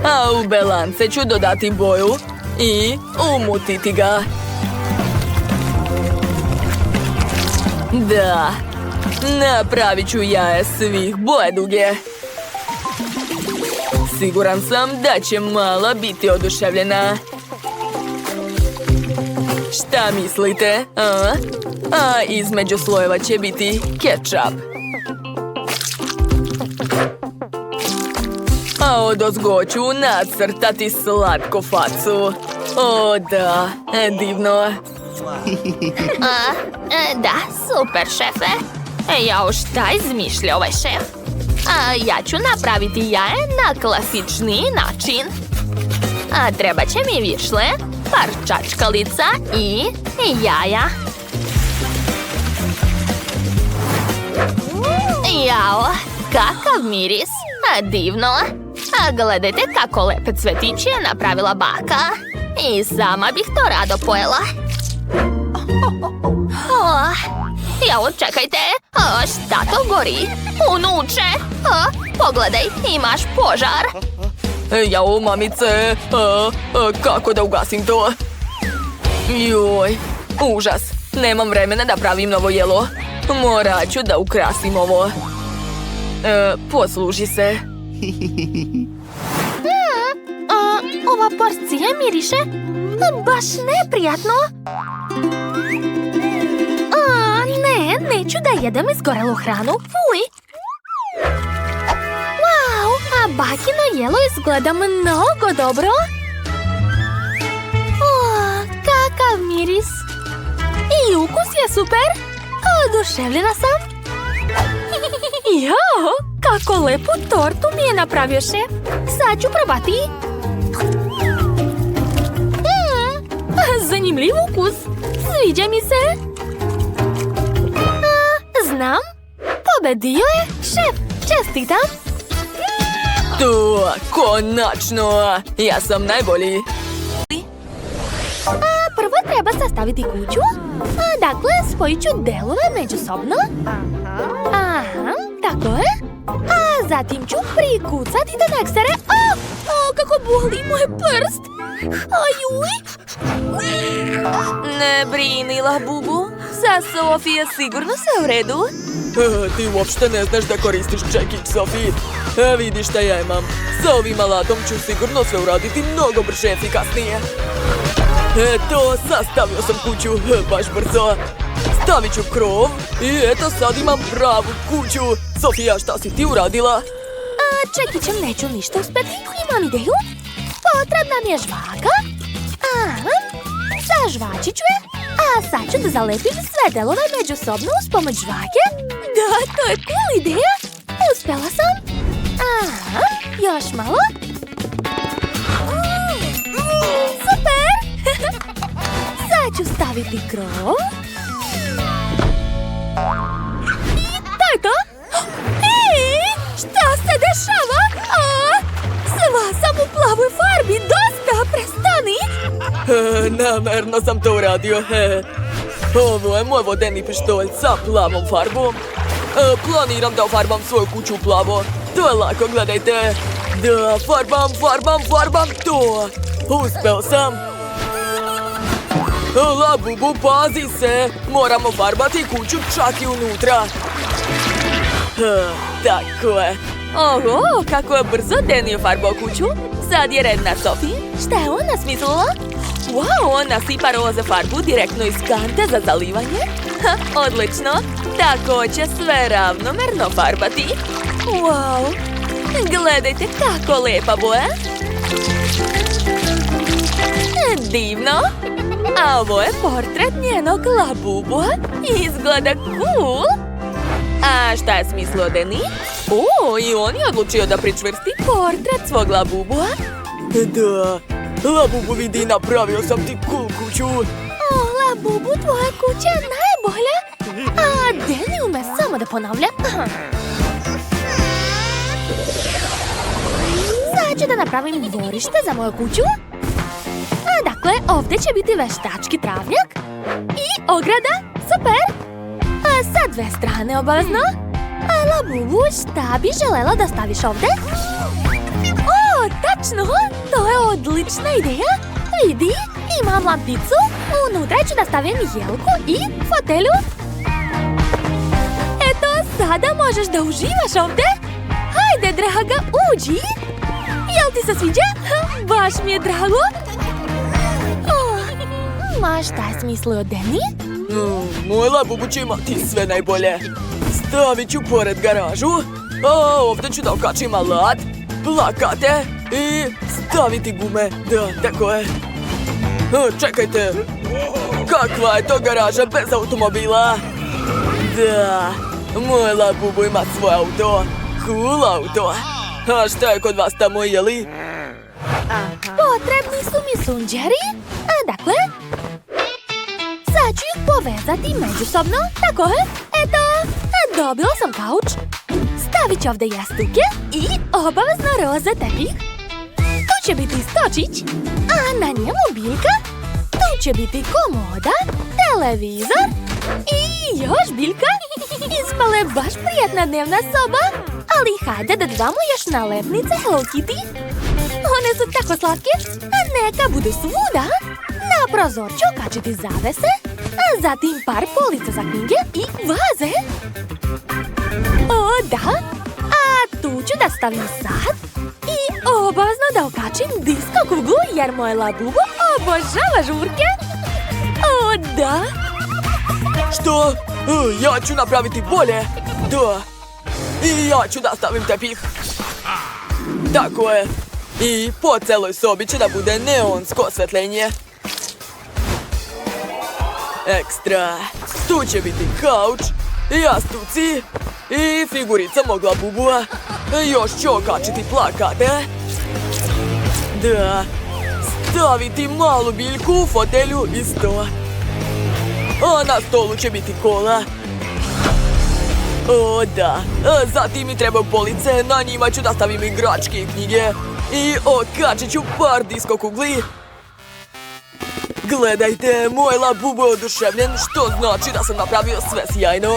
Speaker 1: A u belance ću dodati boju i umutiti ga. Da, napravit ću jaje svih boje duge. Siguran sam da će mala biti oduševljena. Šta mislite? A između slojeva će biti kečap. A odozgo ću nacrtati slatku facu. O da, divno.
Speaker 2: Da, super, šefe. Jao, šta izmišlja ovaj šef? A ja ću napraviti jaje na klasičniji način. A treba će mi višle, par čačkalica i jaja. Jao, kakav miris! A divno! A gledajte kako lepe cvetiće je napravila baka. I sama bih to rado pojela. Jao, čekajte! Šta to gori? Unuče! Pogledaj, imaš požar!
Speaker 1: Jao, mamice, kako da ugasim to? Joj, užas. Nemam vremena da pravim novo jelo. Morat ću da ukrasim ovo. Posluži se.
Speaker 2: Ova porcija miriše baš neprijatno. Neću da jedem izgorelu hranu. Fuj! Wow, a bakino jelo izgleda mnogo dobro. Kakav miris! I ukus je super! Oduševljena sam! Jao, kako lepu tortu mi je napravio šef! Sad ću probati! Zanimljiv ukus! Sviđa mi se! Znam! Pobedio je šef! Čestitam!
Speaker 1: To, konačno! Ja sam najbolji!
Speaker 2: Prvo treba sastaviti kuću. Dakle, spojit ću delove međusobno. Aha, tako je. A zatim ću prikucati tekstere. Kako boli moj prst! Ajuj!
Speaker 1: Ne brini, Labubu. Sa Sofije sigurno sve u redu.
Speaker 3: Ti uopšte ne znaš da koristiš čekić, Sofi. Vidiš šta ja imam. Sa ovim alatom ću sigurno sve uraditi mnogo brže i efikasnije. Eto, sastavio sam kuću baš brzo. Stavit ću krov i eto sad imam pravu kuću. Sofija, šta si ti uradila?
Speaker 2: Čekićem neću ništa uspeti. Imam ideju. Potrebna mi je žvaka. Zažvačit ću je. A sad ću da zalepim sve delove međusobno uz pomoć žvake. Da, to je cool ideja. Uspjela sam. Još malo. Super! Sad ću staviti krov. I to je to. Šta se dešava? Sva sam u plavoj farbi. Dosta, prestani.
Speaker 3: Namerno sam to uradio. Ovo je moj vodeni pištolj sa plavom farbom. Planiram da ofarbam svoju kuću u plavo. To je lako, gledajte. Da, farbam to. Uspeo sam. Labubu, pazi se. Moramo farbati kuću čak i unutra. Tako je.
Speaker 1: Oho, kako je brzo Danny ofarbao kuću. Sad je red na Sofi.
Speaker 2: Šta je ona smislila?
Speaker 1: Wow, on nasipa roze farbu direktno iz kante za zalivanje. Odlično. Tako će sve ravnomerno farbati. Wow, gledajte kako lepa boja. Divno. A ovo je portret njenog Labubua. Izgleda cool. A šta je smislio Danny? I on je odlučio da pričvrsti portret svog Labubua.
Speaker 3: Da, Labubu, vidi, napravio sam ti cool kuću.
Speaker 2: Labubu, tvoja kuća je najbolja. A Danny ume samo da ponavlja. Sad ću da napravim dvorište za moju kuću. Dakle, ovdje će biti veštački travnjak i ograda. Super! Sa dve strane obavezno. Labubu, šta bi želela da staviš ovdje? Tačno! To je odlična ideja. Vidi, imam lampicu. Unutra ću da stavim jelku i fotelju. Eto, sada možeš da uživaš ovdje. Hajde, draga, uđi. Jel ti se sviđa? Baš mi je drago. Ma šta je smislio Danny?
Speaker 3: Moj Labubu će imati sve najbolje. Stavit ću pored garažu. A ovdje ću da okačim alat, plakate i staviti gume. Da, tako je. Čekajte. Kakva je to garaža bez automobila? Da, moj Labubu ima svoj auto. Cool auto. A šta je kod vas tamo, jeli?
Speaker 2: Potrebni su mi sunđeri. Dakle, sad ću ih povezati međusobno. Tako je. Eto, dobila sam kauč. Stavit ću ovdje jastuke i obavezno roze tepih. Tu će biti stočić, a na njemu biljka. Tu će biti komoda, televizor i još biljka. Ispala je baš prijatna dnevna soba. Ali hajde da dodamo još nalepnice Hello Kitty. One su tako slatke, a neka budu svuda. Na prozor ću okačiti zavese, a zatim par polica za knjige i vaze. O, da! A tu ću da stavim sat i obavezno da okačim disko kuglu jer moj Labubu obožava žurke. O, da!
Speaker 3: Što? Ja ću napraviti bolje. Da. I ja ću da stavim tepih. Tako je. I po celoj sobi će da bude neonsko osvetljenje. Ekstra. Tu će biti kauč, jastuci i figurica mog Labubua. Još ću okačiti plakate. Da. Staviti malu biljku u fotelju i sto. A na stolu će biti kola. O, da. Zatim mi trebaju police, na njima ću da stavim igračke i knjige. I okačit ću par disko kugli. Gledajte, moj Labubu je oduševljen, što znači da sam napravio sve sjajno.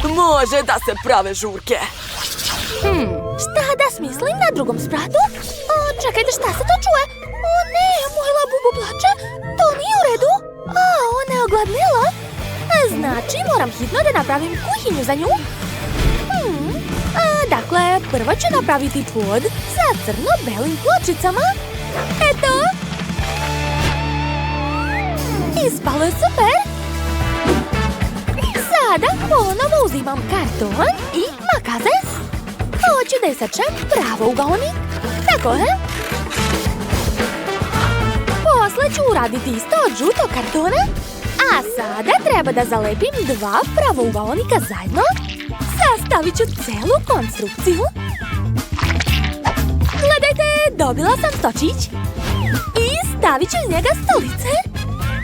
Speaker 3: Može da se prave žurke.
Speaker 2: Šta da smislim na drugom spratu? Čekajte, šta se to čuje? O ne, moj Labubu plače. To nije u redu. Ona je ogladnila. Znači, moram hitno da napravim kuhinju za nju. Dakle, prvo ću napraviti pod sa crno-belim pločicama. Eto. Ispalo je super. Sada ponovo uzimam karton i makaze. Hoću da isečem pravo ugaonik. Tako je. Posle ću uraditi isto od žutog kartona. A sada treba da zalepim dva pravougaonika zajedno. Sastavit ću celu konstrukciju. Gledajte, dobila sam stočić. I stavit ću iz njega stolice.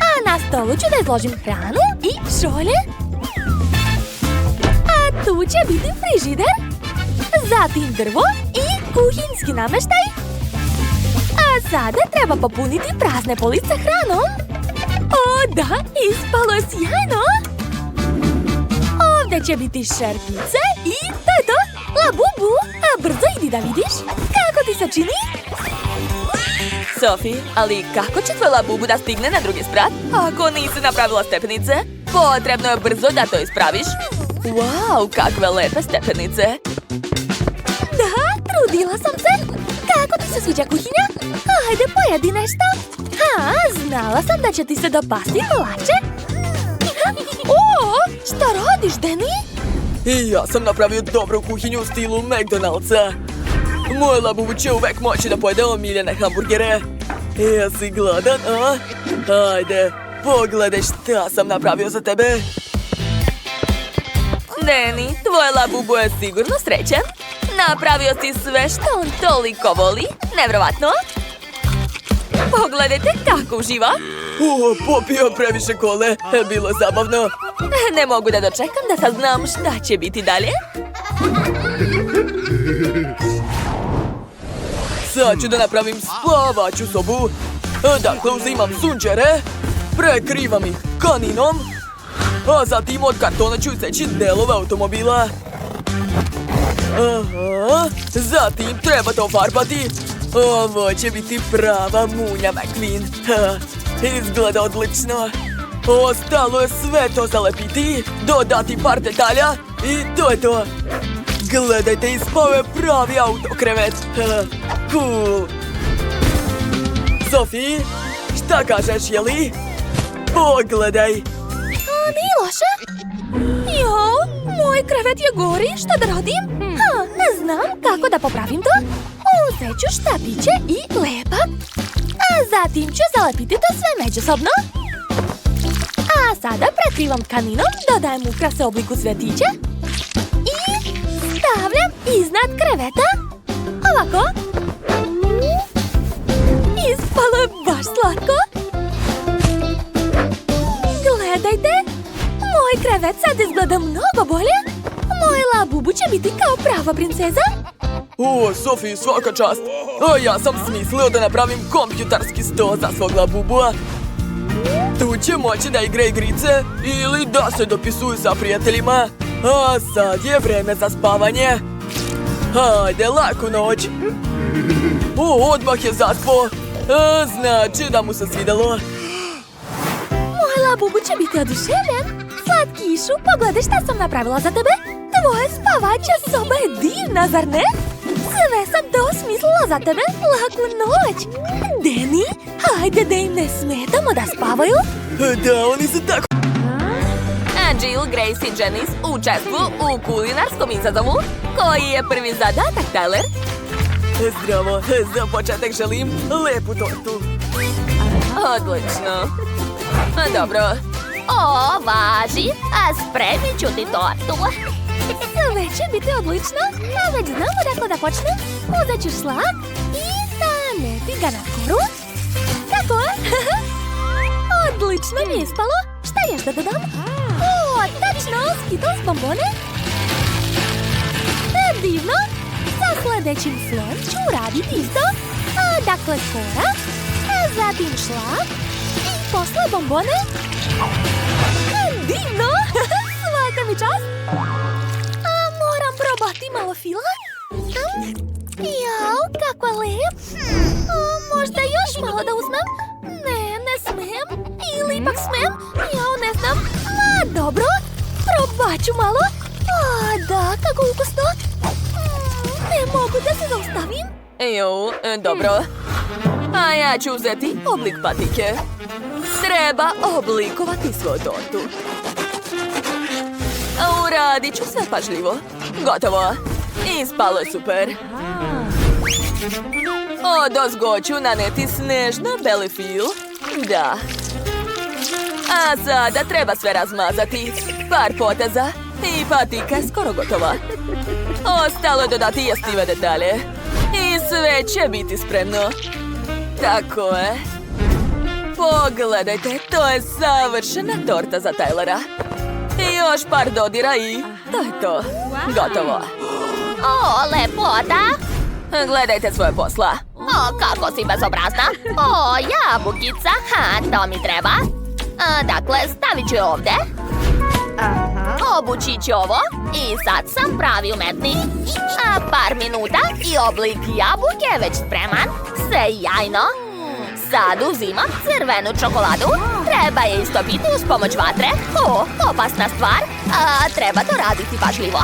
Speaker 2: A na stolu ću da izložim hranu i šolje. A tu će biti frižider. Zatim drvo i kuhinjski nameštaj. A sada treba popuniti prazne police hranom. O, da, ispalo je sjajno! Ovdje će biti šerpice i to je to! Labubu, a brzo idi da vidiš kako ti se čini!
Speaker 1: Sofi, ali kako će tvoj Labubu da stigne na drugi sprat? Ako nisi napravila stepenice, potrebno je brzo da to ispraviš. Wow, kakve lepe stepenice!
Speaker 2: Da, trudila sam se! Kako ti se sviđa kuhinja? Hajde, pojedi nešto! Znala sam da će ti se dopasti kolače. O, šta radiš, Danny?
Speaker 3: I ja sam napravio dobru kuhinju u stilu McDonald'sa. Moj Labubu će uvek moći da pojede omiljene hamburgere. Jesi gladan, a? Hajde, pogledaj šta sam napravio za tebe.
Speaker 1: Danny, tvoj Labubu je sigurno srećan. Napravio si sve što on toliko voli. Nevjerovatno. Pogledajte kako uživa.
Speaker 3: Popio previše kole. Bilo je zabavno.
Speaker 1: Ne mogu da dočekam da saznam šta će biti dalje.
Speaker 3: Sad ću da napravim spavaću sobu. Dakle, uzimam sunđere, prekrivam ih kaninom, a zatim od kartona ću iseći delove automobila. Aha, zatim treba to farbati. Ovo će biti prava munja McQueen. Izgleda odlično. Ostalo je sve to zalepiti, dodati par detalja i to je to. Gledajte, ispao je pravi autokrevet. Cool. Sofi, šta kažeš, jeli? Pogledaj.
Speaker 2: Nije loše. Jo, moj krevet je gori, šta da radim? Ne znam kako da popravim to. Uzet ću štapiće i lepak. A zatim ću zalepiti to sve međusobno. A sada prekrivam tkaninom, dodajem ukrase u obliku cvjetića. I stavljam iznad kreveta. Ovako. Ispalo je baš slatko. Gledajte, moj krevet sad izgleda mnogo bolje. Moj labubu će biti kao prava princeza.
Speaker 3: O, Sofi, svaka čast. A ja sam smislio da napravim kompjuterski sto za svog labubua. Tu će moći da igra igrice ili da se dopisuju sa prijateljima. A sad je vreme za spavanje. Hajde, laku noć. O, odmah je zaspo. Znači da mu se svidelo.
Speaker 2: Moj labubu će biti oduševljen. Slatkišu, pogledaj šta sam napravila za tebe. Tvoja spavača soba je divna, zar ne? Sve sam to osmislila za tebe. Laku noć. Deni, hajde da im ne smetamo da spavaju.
Speaker 3: Da, oni su tako...
Speaker 1: Jill, Grace i Janice učestvuju u kulinarskom izazovu. Koji je prvi zadatak, Tyler?
Speaker 3: Zdravo, za početak želim lepu tortu.
Speaker 1: Odlično. Dobro.
Speaker 2: O, važi, a spremit ću ti tortu. Sve će biti odlično, a već znamo dakle da počnem. Uzet ću šlag i naneti ga na koru. Tako je. Odlično mi je ispalo. Šta još da dodam? O, tačno, Skittles bombone. Divno. Sa sljedećim slom ću uraditi isto. Dakle, kora, zatim šlag i posle bombone. Divno! Svaka mi čast! Moram probati malo fila. Jao, kako je lep! Možda još malo da uzmem? Ne smem. Ili ipak smem? Jao, ne znam. Dobro, probat ću malo. Da, kako ukusno. Ne mogu da se zaustavim.
Speaker 1: Dobro. A ja ću uzeti oblik patike. Treba oblikovati svoju tortu. Uradit ću sve pažljivo. Gotovo. Ispalo je super. Odozgo ću naneti snežno beli fil. Da. A sada treba sve razmazati. Par poteza i patika je skoro gotova. Ostalo je dodati jestive detalje. I sve će biti spremno. Tako je. Pogledajte, to je savršena torta za Tylera. I još par dodira i to je to. Gotovo.
Speaker 2: O, lepota!
Speaker 1: Gledajte svoje posla.
Speaker 2: O, kako si bezobrazna! O, jabukica! To mi treba! Dakle, stavit ću je ovde. Obući ću ovo. I sad sam pravi umetnik. Par minuta i oblik jabuke je već spreman. Sjajno! Sad uzimam crvenu čokoladu. Treba je istopiti uz pomoć vatre. O, opasna stvar. Treba to raditi pažljivo.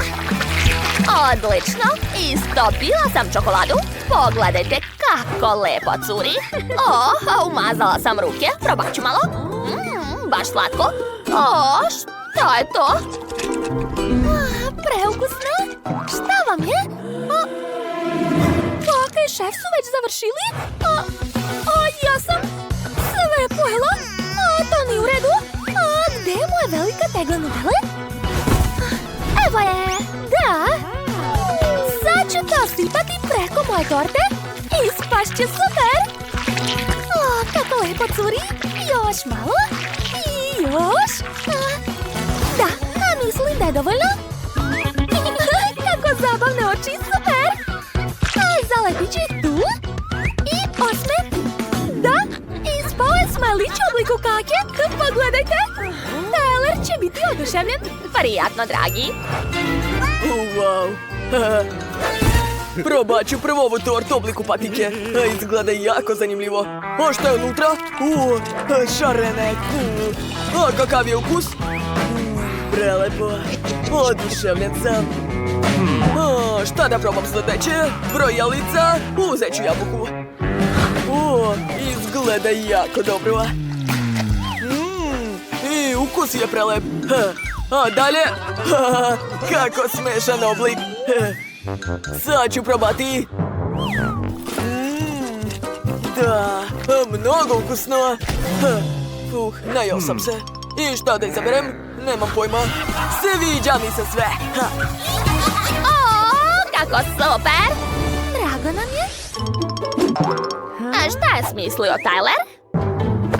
Speaker 2: Odlično! Istopila sam čokoladu. Pogledajte kako lepo curi. O, umazala sam ruke. Probat ću malo. Baš slatko. O, šta je to? Preukusno. Šta vam je? Baka i šef su već završili? Ja sam sve pojela. To nije u redu. Gde je moja velika tegla nudele? Evo je. Da. Sad ću to sipati preko moje torte. Ispašće super. Kako lepo curi. Još malo. I još. Da, mislim da je dovoljno. Kako zabavne oči, super. Zalepit ću ih tu. I osme. Da, ispao je smajlić u obliku kake. Pogledajte. Tyler će biti oduševljen. Prijatno, dragi.
Speaker 3: Wow. Probat ću prvo ovu tortu u obliku patike. Izgleda jako zanimljivo. A šta je unutra? Šarene. A kakav je ukus? Prelepo. Oduševljen sam. Šta da probam sljedeće? Brojalica. Uzet ću jabuku. Izgleda jako dobro. I ukus je prelep. A dalje? Kako smešan oblik. Sad ću probati. Da, mnogo ukusno. Najao sam se. I šta da izaberem? Nemam pojma. Sviđa mi se sve.
Speaker 2: Kako mleko, super! Drago nam je. A šta je smislio Tyler?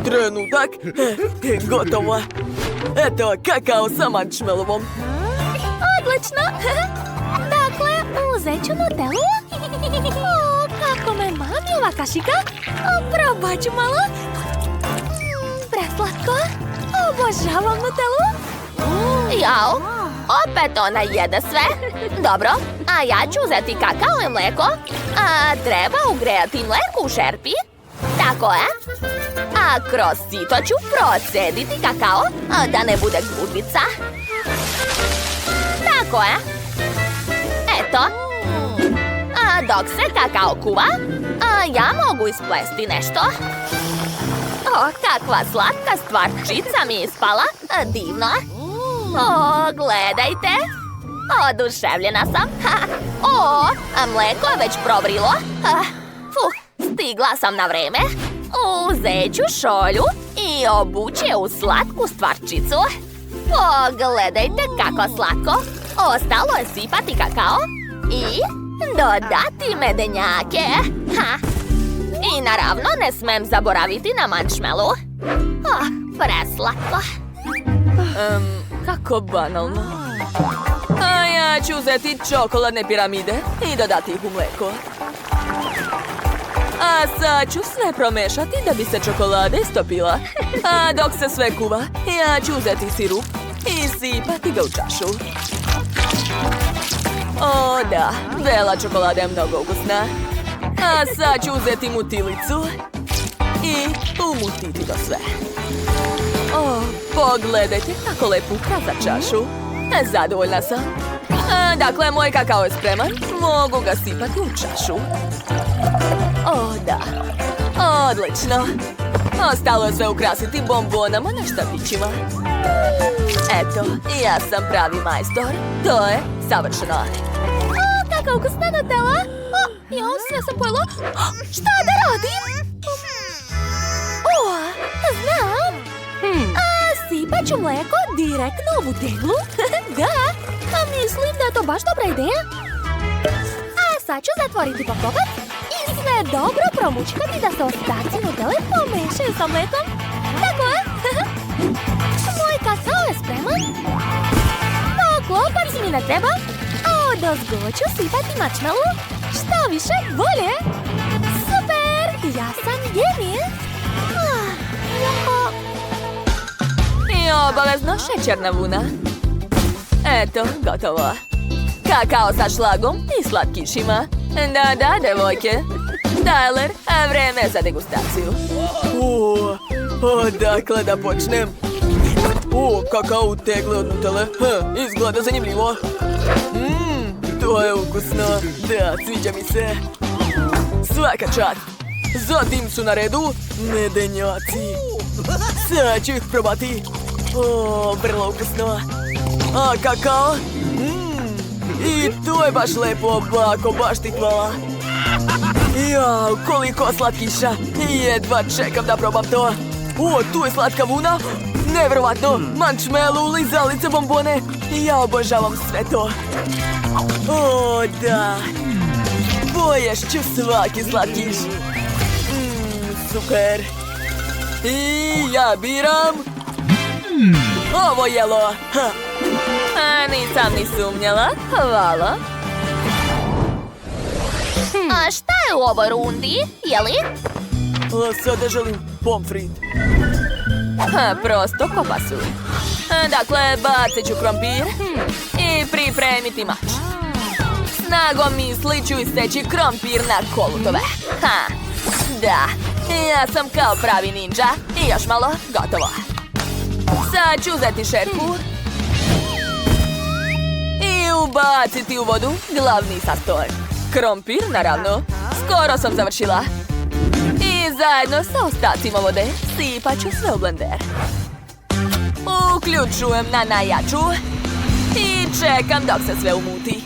Speaker 3: Trenutak. Gotovo. Eto, kakao sa marshmallovom.
Speaker 2: Odlično! Dakle, uzet ću Nutellu. O, kako me mami ova kašika. Probat ću malo. Preslatko. Obožavam Nutellu. Jao, opet ona jede sve. Dobro, a ja ću uzeti kakao i mleko. A treba ugrejati mleko u šerpi. Tako je. A kroz sito ću procediti kakao, da ne bude grudica. Tako je. Eto. A dok se kakao kuva, ja mogu isplesti nešto. O, kakva slatka stvarčica mi je ispala. Divno. O, gledajte. Oduševljena sam. O, a mleko je već provrilo. Stigla sam na vreme. Uzet ću šolju i obući je u slatku stvarčicu. Pogledajte kako slatko. Ostalo je sipati kakao i dodati medenjake. I naravno ne smem zaboraviti na marshmallow. Preslatko.
Speaker 1: Kako banalno. A ja ću uzeti čokoladne piramide i dodati ih u mleko. A sad ću sve promešati da bi se čokolada istopila. A dok se sve kuva, ja ću uzeti sirup i sipati ga u čašu. O da, bela čokolada je mnogo ukusna. A sad ću uzeti mutilicu i umutiti to sve. O, pogledajte kako lepo ukrasa čašu. Zadovoljna sam. Dakle, moj kakao je spreman. Mogu ga sipati u čašu. O, da. Odlično. Ostalo je sve ukrasiti bombonama na štapićima. Eto, ja sam pravi majstor. To je savršeno.
Speaker 2: O, kakva ukusna Nutella. Ja sam pojela. Šta da radim? O, znam. Sipat ću mleko direktno u butelju. Da, mislim da je to baš dobra ideja. A sad ću zatvoriti poklopac i sve dobro promučkati da se ostaci Nutelle pomešaju sa mlekom. Tako je. Moj kakao je spreman. Poklopac mi ne treba. A odozgo ću sipati marshmallow. Što više bolje. Super, ja sam genije.
Speaker 1: I obavezno šećerna vuna. Eto, gotovo. Kakao sa šlagom i slatkišima. Da, devojke. Tyler, vreme za degustaciju.
Speaker 3: Odakle da počnem? Kakao u tegle od Nutelle. Izgleda zanimljivo. To je ukusno. Da, sviđa mi se. Svaka čast. Zatim su na redu medenjaci. Sad ću ih probati. Vrlo ukusno. A kakao? I to je baš lepo, bako, baš ti hvala. Jao, koliko slatkiša. Jedva čekam da probam to. Tu je slatka vuna. Nevjerovatno, marshmallow, lizalice, bombone. Ja obožavam sve to. O, da. Poješću svaki slatkiš. Super. I ja biram ovo jelo.
Speaker 1: Nisam ni sumnjala. Hvala.
Speaker 2: A šta je u ovoj rundi, jeli?
Speaker 3: Sada želim pomfrit.
Speaker 1: Prosto ko pasulj. Dakle, bacit ću krompir i pripremiti mač. Snagom misli ću isteći krompir na kolutove. Da, ja sam kao pravi ninja. I još malo, gotovo. Sad ću uzeti šerpu i ubaciti u vodu glavni sastojak. Krompir, naravno. Skoro sam završila. I zajedno sa ostacima vode sipat ću sve u blender. Uključujem na najjaču i čekam dok se sve umuti.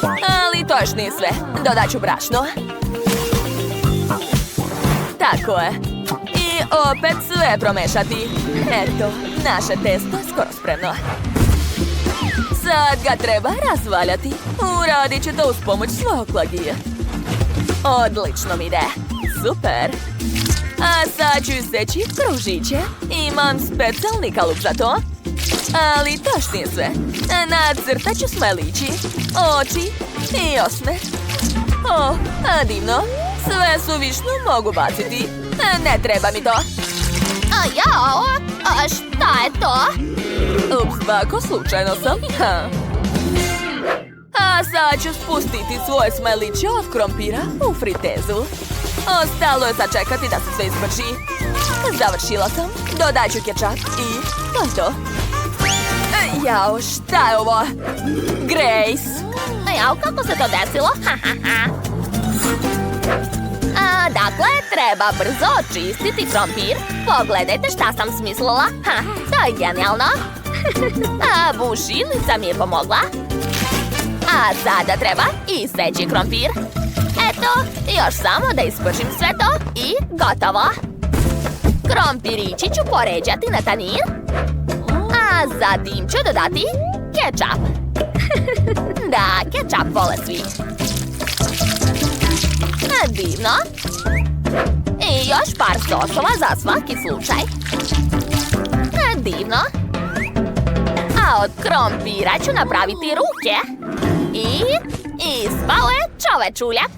Speaker 1: Ali to još nije sve. Dodat ću brašno. Tako je. I opet sve promešati. Eto, naše testo je skoro spremno. Sad ga treba razvaljati. Uradit će to uz pomoć svog klagije. Odlično mi ide. Super. A sad ću iseći kružiće. Imam specijalni kalup za to. Ali to još nije sve. Nacrtat ću smajlići, oči i osmeh. O, divno. Sve suvišno mogu baciti. Ne treba mi to.
Speaker 2: Jao, šta je to?
Speaker 1: Ups, bako, slučajno sam. A sad ću spustiti svoje smajliće od krompira u fritezu. Ostalo je sačekati da se sve izmrži. Završila sam. Dodat ću kečap i to je to. Jao, šta je ovo? Grace!
Speaker 2: Jao, kako se to desilo? Dakle, treba brzo očistiti krompir. Pogledajte šta sam smislila. To je genijalno. Bušinica mi je pomogla. A sada treba iseći krompir. Eto, još samo da ispržim sve to i gotovo. Krompirići ću poređati na tanjir. A zatim ću dodati kečap. Da, kečap vole svi. Divno. I još par sosova za svaki slučaj. Divno. A od krompira ću napraviti ruke. I ispale čovečuljak.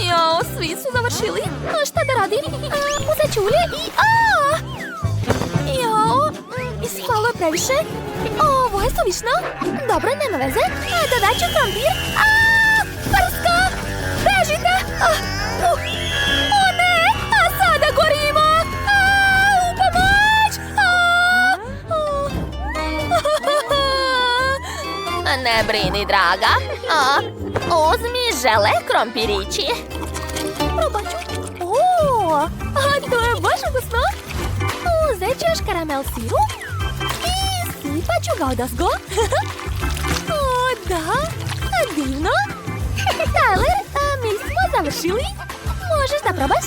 Speaker 1: Jao, svi su završili.
Speaker 2: Šta da radim? Uzet ću ulje i... Jao, ispalo je previše. Ovo je suvišno. Dobro, nema veze. Dodat ću krompir. Prska! Bežite! O ne! A sada gorimo! U pomoć!
Speaker 1: Ne brini, draga.
Speaker 2: Uzmi žele krompirići. Probat ću. To je baš ukusno. Uzet ću još karamel sirup i sipat ću ga odozgo. Da, divno. Tyler, mi smo završili. Možeš da probaš?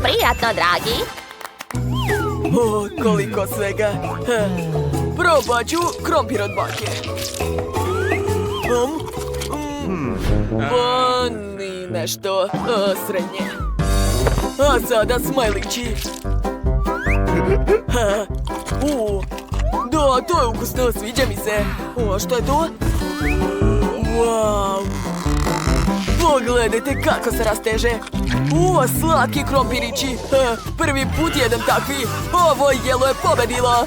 Speaker 1: Prijatno, dragi.
Speaker 3: Koliko svega. Probat ću krompir od bake. Ni nešto srednje. A sada smajlići. Da, to je ukusno, sviđa mi se. Što je to? Wow! Pogledajte kako se rasteže. Slatki krompirići. Prvi put jedem takvi. Ovo jelo je pobedilo.